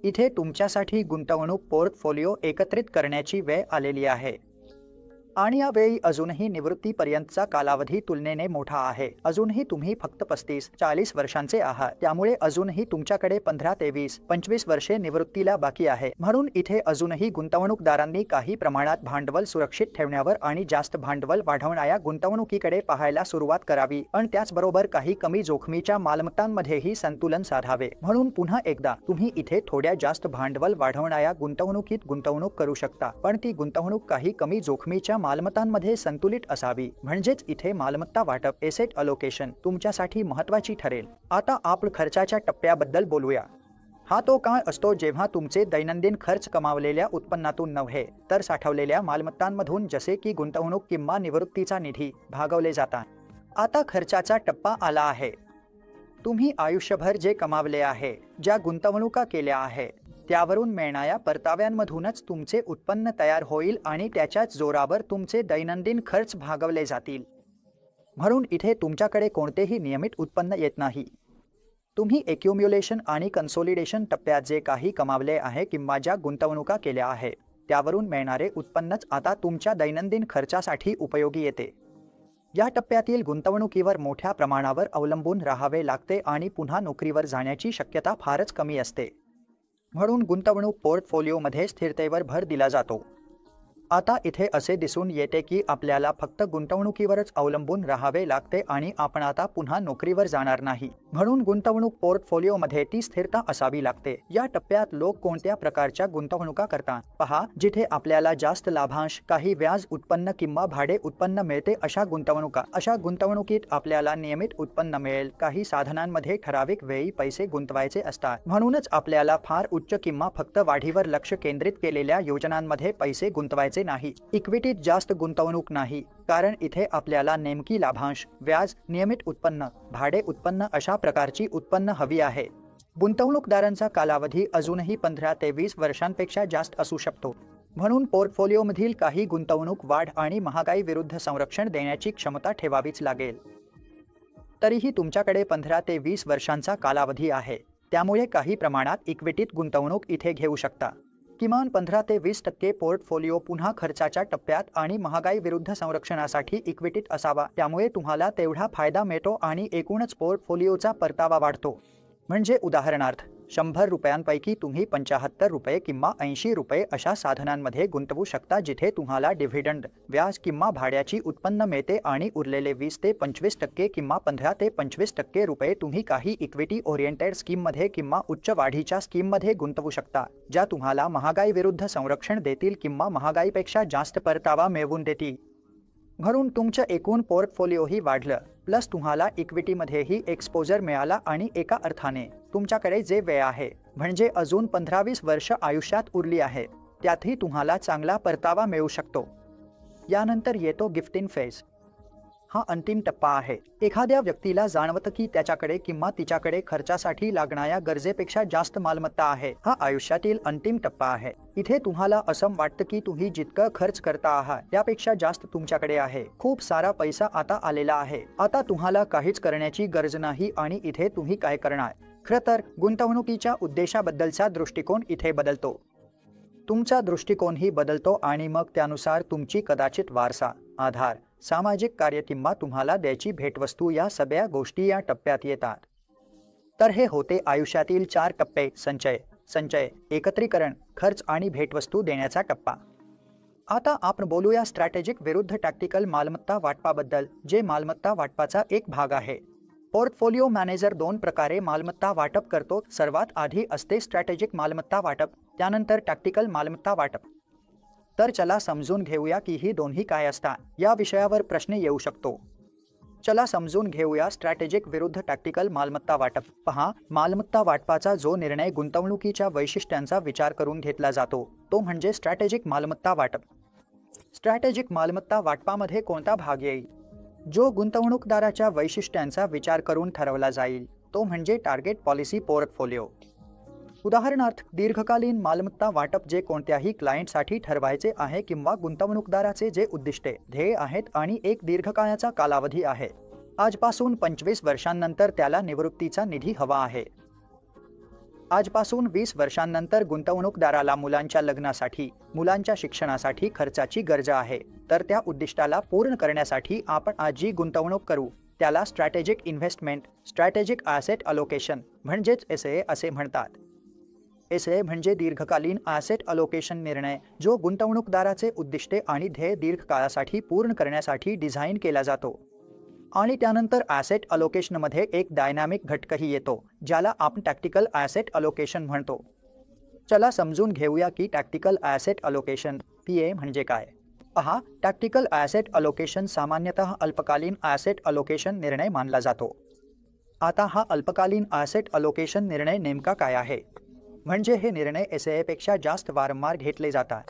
इथे तुमच्यासाठी गुंतवणूक पोर्टफोलिओ एकत्रित करण्याची वेळ आलेली आहे. आणि यावेळी अजूनही निवृत्तीपर्यंतचा कालावधी तुलनेने मोठा आहे. अजूनही तुम्ही फक्त 35-40 वर्षांचे आहात, त्यामुळे अजूनही तुमच्याकडे 15 ते 20-25 वर्षे निवृत्तीला बाकी आहे. म्हणून इथे अजूनही गुंतवणूकदारांनी काही प्रमाणात भांडवल सुरक्षित ठेवण्यावर आणि जास्त भांडवल वाढवणाऱ्या गुंतवणुकीकडे पाहायला सुरुवात करावी, पण त्याचबरोबर काही कमी जोखमीच्या मालमत्तांमध्येही संतुलन साधावे. म्हणून पुन्हा एकदा तुम्ही इथे थोड्या जास्त भांडवल वाढवणाऱ्या गुंतवणुकीत गुंतवणूक करू शकता, पण ती गुंतवणूक काही कमी जोखमीच्या मालमत्तांमध्ये संतुलित असावी. म्हणजेच इथे मालमत्ता वाटप, एसेट अलोकेशन तुमच्यासाठी महत्त्वाची ठरेल. आता आपण खर्चाच्या टप्प्याबद्दल बोलूया. हा तो काळ असतो जेव्हा तुमचे दैनंदिन खर्च कमावलेल्या उत्पन्नातून नव्हे तर साठवलेल्या मालमत्तांमधून, जसे की गुंतवणूक किंवा निवृत्तीचा निधी, भागवले जातात. आता खर्चाचा टप्पा आला आहे. तुम्ही आयुष्यभर जे कमावले आहे, ज्या गुंतवणुका केल्या आहे, त्यावरून मिळणाऱ्या परताव्यांमधूनच तुमचे उत्पन्न तयार होईल आणि त्याच्याच जोरावर तुमचे दैनंदिन खर्च भागवले जातील. म्हणून इथे तुमच्याकडे कोणतेही नियमित उत्पन्न येत नाही. तुम्ही एक्युम्युलेशन आणि कन्सोलिडेशन टप्प्यात जे काही कमावले आहे किंवा ज्या गुंतवणुका केल्या आहे, त्यावरून मिळणारे उत्पन्नच आता तुमच्या दैनंदिन खर्चासाठी उपयोगी येते. या टप्प्यातील गुंतवणुकीवर मोठ्या प्रमाणावर अवलंबून राहावे लागते आणि पुन्हा नोकरीवर जाण्याची शक्यता फारच कमी असते. म्हणून गुंतवणूक पोर्टफोलिओमध्ये स्थिरतेवर भर दिला जातो. आता इथे असे दिसून येते की आपल्याला फक्त गुंतवणुकीवरच अवलंबून राहावे लागते आणि आपण आता पुन्हा नोकरीवर जाणार नाही. म्हणून गुंतवणूक पोर्टफोलिओमध्ये ती स्थिरता असावी लागते. या टप्प्यात लोक कोणत्या प्रकारच्या गुंतवणुका करतात? पहा, जिथे आपल्याला जास्त लाभांश, काही व्याज उत्पन्न किंवा भाडे उत्पन्न मिळते अशा गुंतवणुका. अशा गुंतवणुकीत आपल्याला नियमित उत्पन्न मिळेल. काही साधनांमध्ये ठराविक वेळी पैसे गुंतवायचे असतात. म्हणूनच आपल्याला फार उच्च किंवा फक्त वाढीवर लक्ष केंद्रित केलेल्या योजनांमध्ये पैसे गुंतवायचे करायचे नाही. इक्विटीत जास्त गुंतवणूक नाही, कारण इथे आपल्याला नेमकी लाभांश, व्याज, नियमित उत्पन्न, भाडे उत्पन्न अशा प्रकारची उत्पन्न हवी आहे. गुंतवणूकदारांचा कालावधी अजूनही 15 ते 20 वर्षांपेक्षा जास्त असू शकतो. म्हणून पोर्टफोलिओमधील काही गुंतवणूक वाढ आणि महागाई विरुद्ध संरक्षण देण्याची क्षमता ठेवावीच लागेल. तरीही तुमच्याकडे 15 ते 20 वर्षांचा कालावधी आहे, त्यामुळे काही प्रमाणात इक्विटीत गुंतवणूक इथे घेऊ शकता. किमान 15 ते 20% पोर्टफोलिओ पुन्हा खर्चाच्या टप्प्यात आणि महागाई विरुद्ध संरक्षणासाठी इक्विटीत असावा, त्यामुळे तुम्हाला तेवढा फायदा मिळतो आणि एकूणच पोर्टफोलिओचा परतावा वाढतो. म्हणजे उदाहरणार्थ 100 रुपयांपैकी तुम्ही 75 रुपये किंवा 80 रुपये अशा साधनांमध्ये गुंतवू शकता जिथे तुम्हाला डिव्हिडंड, व्याज किंवा भाड्याची उत्पन्न मिळते आणि उरलेले 20 ते 25% किंवा 15 ते 25% रुपये तुम्ही काही इक्विटी ओरिएंटेड स्कीममध्ये किंवा उच्च वाढीच्या स्कीममध्ये गुंतवू शकता, ज्या तुम्हाला महागाई विरुद्ध संरक्षण देतील किंवा महागाईपेक्षा जास्त परतावा मिळवून देतील. म्हणून तुमचं एकूण पोर्टफोलिओही वाढलं, प्लस तुम्हाला इक्विटीमध्येही एक्सपोजर मिळाला आणि एका अर्थाने तुमच्याकडे जे वेळ आहे, म्हणजे अजून 15-20 वर्ष आयुष्यात उरली आहे, त्यातही तुम्हाला चांगला परतावा मिळू शकतो. यानंतर येतो गिफ्टिंग फेज. हा अंतिम टप्पा आहे. एखाद्या व्यक्तीला जाणवतं की त्याच्याकडे किंवा तिच्याकडे खर्चासाठी लागणाऱ्या गरजेपेक्षा जास्त मालमत्ता आहे. हा आयुष्यातील अंतिम टप्पा आहे. इथे तुम्हाला असं वाटतं की तुम्ही जितकं खर्च करता आहात त्यापेक्षा जास्त तुमच्याकडे आहे. खूप सारा पैसा आता आलेला आहे. आता तुम्हाला काहीच करण्याची गरज नाही आणि इथे तुम्ही काय करणार? खरं तर गुंतवणुकीच्या उद्देशाबद्दलचा दृष्टिकोन इथे बदलतो. तुमचा दृष्टिकोनही बदलतो आणि मग त्यानुसार तुमची कदाचित वारसा, आधार, सामाजिक कार्य किंवा तुम्हाला द्यायची भेटवस्तू या सगळ्या गोष्टी या टप्प्यात येतात. तर हे होते आयुष्यातील 4 टप्पे: संचय, एकत्रीकरण, खर्च आणि भेटवस्तू देण्याचा टप्पा. आता आपण बोलूया स्ट्रॅटेजिक विरुद्ध टॅक्टिकल मालमत्ता वाटपाबद्दल, जे मालमत्ता वाटपाचा एक भाग आहे. पोर्टफोलिओ मॅनेजर 2 प्रकारे मालमत्ता वाटप करतो. सर्वात आधी असते स्ट्रॅटेजिक मालमत्ता वाटप, त्यानंतर टॅक्टिकल मालमत्ता वाटप. तर चला समजून घेऊया की ही दोन्ही काय असतात. या विषयावर प्रश्न येऊ शकतो. चला समजून घेऊया स्ट्रॅटेजिक विरुद्ध टॅक्टिकल मालमत्ता वाटप. पहा, मालमत्ता वाटपाचा जो निर्णय गुंतवणुकीच्या वैशिष्ट्यांचा विचार करून घेतला जातो, तो म्हणजे स्ट्रॅटेजिक मालमत्ता वाटप. स्ट्रॅटेजिक मालमत्ता वाटपामध्ये कोणता भाग येईल? जो गुंतवणूकदाराच्या वैशिष्ट्यांचा विचार करून ठरवला जाईल, तो म्हणजे टार्गेट पॉलिसी पोर्टफोलिओ. उदाहरणार्थ, दीर्घकालीन मालमत्ता वाटप जे कोणत्याही क्लायंटसाठी ठरवायचे आहे किंवा गुंतवणूकदाराचे जे उद्दिष्टे, ध्येय आहेत आणि एक दीर्घकाळाचा कालावधी आहे. आजपासून 25 वर्षांनंतर त्याला निवृत्तीचा निधी हवा आहे. आजपासून 20 वर्षांनंतर गुंतवणूकदाराला मुलांच्या लग्नासाठी, मुलांच्या शिक्षणासाठी खर्चाची गरज आहे. तर त्या उद्दिष्टाला पूर्ण करण्यासाठी आपण आज जी गुंतवणूक करू त्याला strategic investment, strategic asset allocation म्हणजेच एसए असे म्हणतात. एसए म्हणजे दीर्घकालीन ॲसेट अलोकेशन निर्णय, जो गुंतवणूकदाराचे उद्दिष्टे आणि ध्येय दीर्घकाळासाठी पूर्ण करण्यासाठी डिझाईन केला जातो. आणि त्यानंतर ॲसेट अलोकेशनमध्ये एक डायनॅमिक घटकही येतो, ज्याला आपण टॅक्टिकल ॲसेट अलोकेशन म्हणतो. चला समजून घेऊया की टॅक्टिकल ॲसेट अलोकेशन (टीए) म्हणजे काय. पहा, टॅक्टिकल ॲसेट अलोकेशन सामान्यतः अल्पकालीन ॲसेट अलोकेशन निर्णय मानला जातो. आता हा अल्पकालीन ॲसेट अलोकेशन निर्णय नेमका काय आहे? म्हणजे हे निर्णय एसएपेक्षा जास्त वारंवार घेतले जातात.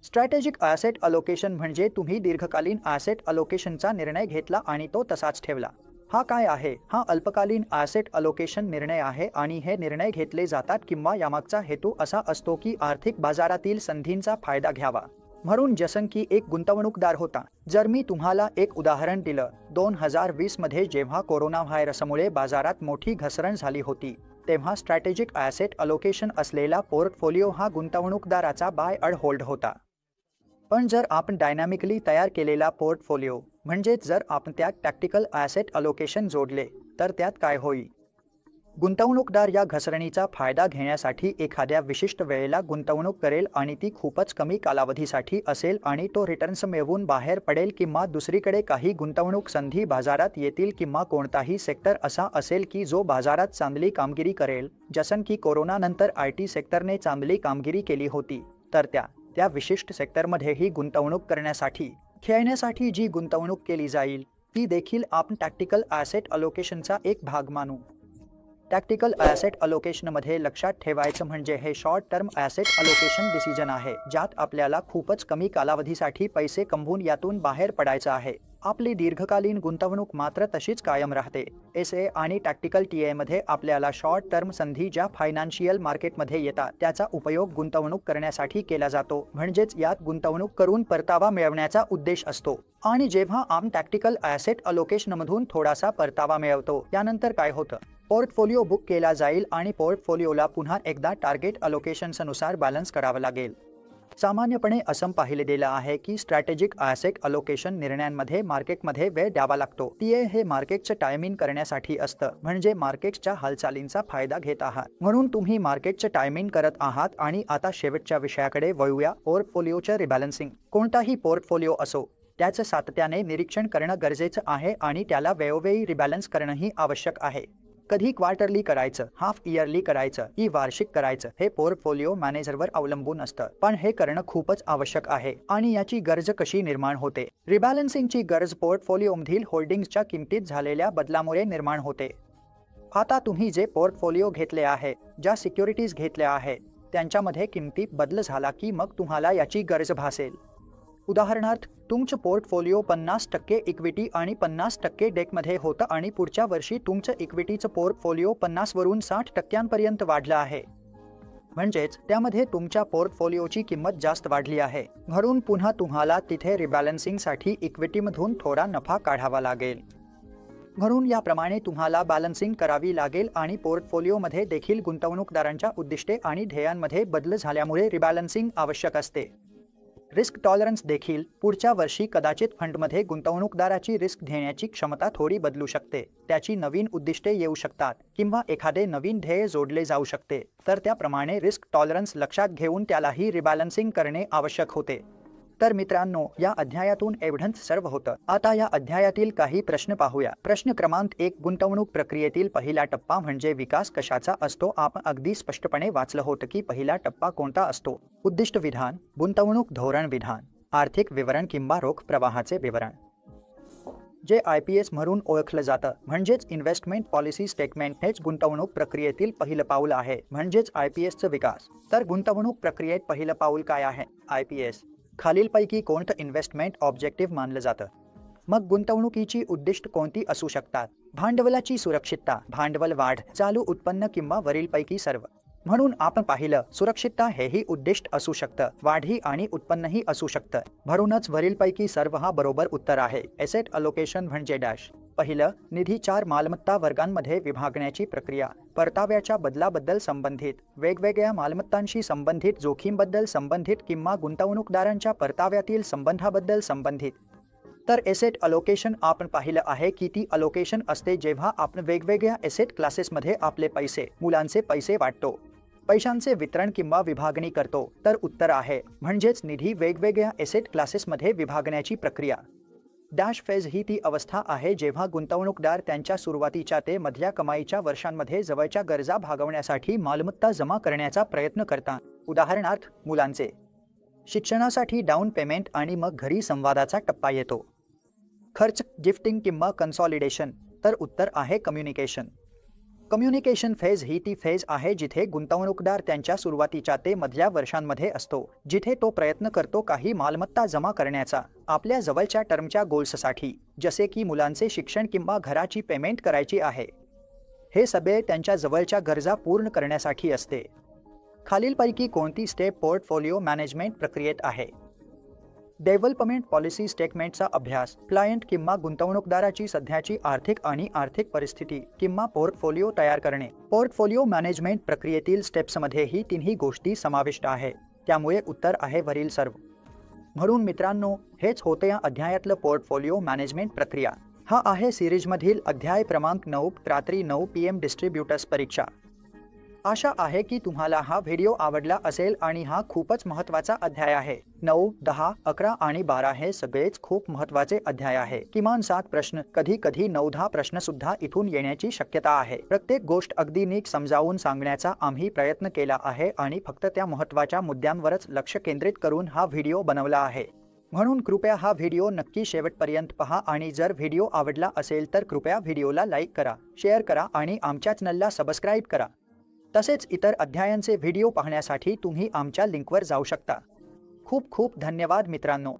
स्ट्रॅटेजिक ॲसेट अलोकेशन म्हणजे तुम्ही दीर्घकालीन ॲसेट अलोकेशनचा निर्णय घेतला आणि तो तसाच ठेवला. हा काय आहे? हा अल्पकालीन ॲसेट अलोकेशन निर्णय आहे आणि हे निर्णय घेतले जातात किंवा यामागचा हेतू असा असतो की आर्थिक बाजारातील संधींचा फायदा घ्यावा. म्हणून जसं की एक गुंतवणूकदार होता. जर मी तुम्हाला एक उदाहरण दिलं, 2020 मध्ये जेव्हा कोरोना व्हायरसमुळे बाजारात मोठी घसरण झाली होती, तेव्हा स्ट्रॅटेजिक ॲसेट अलोकेशन असलेला पोर्टफोलिओ हा गुंतवणूकदाराचा बाय अँड होल्ड होता. पण जर आपण डायनॅमिकली तयार केलेला पोर्टफोलिओ, म्हणजेच जर आपण त्यात टॅक्टिकल ॲसेट अलोकेशन जोडले, तर त्यात काय होईल? गुंतवणूकदार या घसरणीचा फायदा घेण्यासाठी एखाद्या विशिष्ट वेळेला गुंतवणूक करेल आणि ती खूपच कमी कालावधीसाठी असेल आणि तो रिटर्न्स मिळवून बाहेर पडेल, किंवा दुसरीकडे काही गुंतवणूक संधी बाजारात येतील किंवा कोणताही सेक्टर असा असेल की जो बाजारात चांगली कामगिरी करेल, जसं की कोरोनानंतर IT सेक्टरने चांगली कामगिरी केली होती. तर त्या विशिष्ट सेक्टरमध्येही गुंतवणूक करण्यासाठी, खेळण्यासाठी जी गुंतवणूक केली जाईल ती देखील आपण टॅक्टिकल ॲसेट अलोकेशनचा एक भाग मानू. टॅक्टिकल ॲसेट अलोकेशनमध्ये लक्षात ठेवायचं म्हणजे हे short term asset allocation decision आहे, ज्यात आपल्याला खूपच कमी कालावधीसाठी पैसे कमवून यातून बाहेर पडायचं आहे. आपली दीर्घकालीन गुंतवणूक मात्र तशीच कायम राहते. SA आणि टॅक्टिकल TA मध्ये आपल्याला शॉर्ट टर्म संधी ज्या फायनान्शियल मार्केटमध्ये येतात त्याचा उपयोग गुंतवणूक करण्यासाठी केला जातो, म्हणजेच यात गुंतवणूक करून परतावा मिळवण्याचा उद्देश असतो. आणि जेव्हा आपण टॅक्टिकल ॲसेट अलोकेशनमधून थोडासा परतावा मिळवतो त्यानंतर काय होतं? पोर्टफोलिओ बुक केला जाईल आणि पोर्टफोलिओला पुन्हा एकदा टार्गेट अलोकेशन्सनुसार बॅलन्स करावं लागेल. सामान्यपणे असं पाहिले गेलं आहे की स्ट्रॅटेजिक ॲसेट अलोकेशन निर्णयांमध्ये मार्केटमध्ये वेळ द्यावा लागतो. TA हे मार्केटचं टायमिंग करण्यासाठी असतं, म्हणजे मार्केटच्या हालचालींचा फायदा घेत आहात म्हणून तुम्ही मार्केटचं टायमिंग करत आहात. आणि आता शेवटच्या विषयाकडे वळूया, पोर्टफोलिओचं रिबॅलन्सिंग. कोणताही पोर्टफोलिओ असो त्याचं सातत्याने निरीक्षण करणं गरजेचं आहे आणि त्याला वेळोवेळी रिबॅलन्स करणंही आवश्यक आहे. कधी क्वार्टरली करायचं, हाफ इयरली करायचं की वार्षिक करायचं हे पोर्टफोलिओ मॅनेजरवर अवलंबून असतं, पण हे करणं खूपच आवश्यक आहे. आणि याची गरज कशी निर्माण होते? रिबॅलन्सिंगची गरज पोर्टफोलिओमधील होल्डिंग्सच्या किमतीत झालेल्या बदलामुळे निर्माण होते. आता तुम्ही जे पोर्टफोलिओ घेतले आहे, ज्या सिक्युरिटीज घेतल्या आहेत त्यांच्यामध्ये किमतीत बदल झाला की मग तुम्हाला याची गरज भासेल. उदाहरणार्थ, तुमचं पोर्टफोलिओ 50% इक्विटी आणि 50% डेटमध्ये होतं आणि पुढच्या वर्षी तुमचं इक्विटीचं पोर्टफोलिओ 50 वरून 60% वाढलं आहे, म्हणजेच त्यामध्ये तुमच्या पोर्टफोलिओची किंमत जास्त वाढली आहे. म्हणून पुन्हा तुम्हाला तिथे रिबॅलन्सिंगसाठी इक्विटीमधून थोडा नफा काढावा लागेल. म्हणून याप्रमाणे तुम्हाला बॅलन्सिंग करावी लागेल आणि पोर्टफोलिओमध्ये देखील गुंतवणूकदारांच्या उद्दिष्टे आणि ध्येयांमध्ये बदल झाल्यामुळे रिबॅलन्सिंग आवश्यक असते. रिस्क टॉलरन्स देखील पुढच्या वर्षी कदाचित फंडमध्ये गुंतवणूकदाराची रिस्क घेण्याची क्षमता थोडी बदलू शकते. त्याची नवीन उद्दिष्टे येऊ शकतात किंवा एखादे नवीन ध्येय जोडले जाऊ शकते, तर त्याप्रमाणे रिस्क टॉलरन्स लक्षात घेऊन त्यालाही रिबॅलन्सिंग करणे आवश्यक होते. तर मित्रांनो, या अध्यायातून एवढंच सर्व होतं. आता या अध्यायातील काही प्रश्न पाहूया. प्रश्न क्रमांक 1, गुंतवणूक प्रक्रियेतील पहिला टप्पा म्हणजे विकास कशाचा असतो? आपण अगदी स्पष्टपणे वाचलं होतं की पहिला टप्पा कोणता असतो. उद्दिष्ट विधान, गुंतवणूक धोरण विधान, आर्थिक विवरण किंवा रोख प्रवाहाचे विवरण, जे IPS म्हणून ओळखलं जातं, म्हणजेच इन्व्हेस्टमेंट पॉलिसी स्टेटमेंट. हेच गुंतवणूक प्रक्रियेतील पहिलं पाऊल आहे, म्हणजेच IPSचं विकास. तर गुंतवणूक प्रक्रियेत पहिलं पाऊल काय आहे? IPS. खालीलपैकी कोणतं इन्व्हेस्टमेंट ऑब्जेक्टिव्ह मानलं जातं? मग गुंतवणुकीची उद्दिष्ट कोणती असू शकतात? भांडवलाची सुरक्षितता, भांडवल वाढ, चालू उत्पन्न किंवा वरीलपैकी सर्व. म्हणून आपण पाहिलं, सुरक्षितता हेही उद्दिष्ट असू शकतं, वाढही आणि उत्पन्नही असू शकतं. म्हणूनच वरीलपैकी सर्व हा बरोबर उत्तर आहे. एसेट अलोकेशन म्हणजे डॅश. पहिलं, निधी 4 मालमत्ता वर्गांमध्ये विभागण्याची प्रक्रिया. परताव्याच्या बदलाबद्दल संबंधित, वेगवेगळ्या मालमत्तांशी संबंधित जोखीमबद्दल संबंधित किंवा गुंतवणूकदारांच्या परताव्यातील संबंधाबद्दल संबंधित. तर एसेट अलोकेशन आपण पाहिलं आहे की ती अलोकेशन असते जेव्हा आपण वेगवेगळ्या एसेट क्लासेसमध्ये आपले पैसे, मुलांचे पैसे वाटतो, पैशांचे वितरण किंवा विभागणी करतो. तर उत्तर आहे म्हणजेच निधी वेगवेगळ्या एसेट क्लासेसमध्ये विभागण्याची प्रक्रिया. डॅश फेज ही ती अवस्था आहे जेव्हा गुंतवणूकदार त्यांच्या सुरुवातीच्या ते मधल्या कमाईच्या वर्षांमध्ये जवळच्या गरजा भागवण्यासाठी मालमत्ता जमा करण्याचा प्रयत्न करतात. उदाहरणार्थ, मुलांचे शिक्षणासाठी डाऊन पेमेंट आणि मग घरी संवादाचा टप्पा येतो. खर्च, गिफ्टिंग किंवा कन्सॉलिडेशन. तर उत्तर आहे कम्युनिकेशन. कम्युनिकेशन फेज ही ती फेज आहे जिथे गुंतवणूकदार त्यांच्या सुरुवातीच्या ते मधल्या वर्षांमध्ये असतो, जिथे तो प्रयत्न करतो काही मालमत्ता जमा करण्याचा आपल्या जवळच्या टर्मच्या गोल्ससाठी, जसे की मुलांचे शिक्षण किंवा घराची पेमेंट करायची आहे. हे सगळे त्यांच्या जवळच्या गरजा पूर्ण करण्यासाठी असते. खालीलपैकी कोणती स्टेप पोर्टफोलिओ मॅनेजमेंट प्रक्रियेत आहे? डेव्हलपमेंट पॉलिसी स्टेटमेंटचा अभ्यास, क्लायंट किंवा गुंतवणूकदाराची सध्याची आर्थिक परिस्थिती किंवा पोर्टफोलिओ तयार करणे. पोर्टफोलिओ मॅनेजमेंट प्रक्रियेतील स्टेप्समध्ये ही तिन्ही गोष्टी समाविष्ट आहे, त्यामुळे उत्तर आहे वरील सर्व. म्हणून मित्रांनो, हेच होतं या अध्यायातलं पोर्टफोलिओ मॅनेजमेंट प्रक्रिया. हा आहे सिरीजमधील अध्याय क्रमांक 9, रात्री 9 PM डिस्ट्रीब्युटर्स परीक्षा. आशा आहे की तुम्हाला हा व्हिडिओ आवडला असेल आणि हा खूपच महत्त्वाचा अध्याय आहे. 9, 10, 11 आणि 12 हे सगळेच खूप महत्त्वाचे अध्याय आहे. किमान 7 प्रश्न, कधी 9-10 प्रश्न सुद्धा इथून येण्याची शक्यता आहे. प्रत्येक गोष्ट अगदी नीट समजावून सांगण्याचा आम्ही प्रयत्न केला आहे आणि फक्त त्या महत्त्वाच्या मुद्द्यांवरच लक्ष केंद्रित करून हा व्हिडिओ बनवला आहे. म्हणून कृपया हा व्हिडिओ नक्की शेवटपर्यंत पहा आणि जर व्हिडिओ आवडला असेल तर कृपया व्हिडिओला लाईक करा, शेअर करा आणि आमच्या चॅनलला सबस्क्राईब करा. तसेच इतर अध्यायांचे व्हिडिओ पाहण्यासाठी तुम्ही आमच्या लिंकवर जाऊ शकता. खूप खूप धन्यवाद मित्रांनो.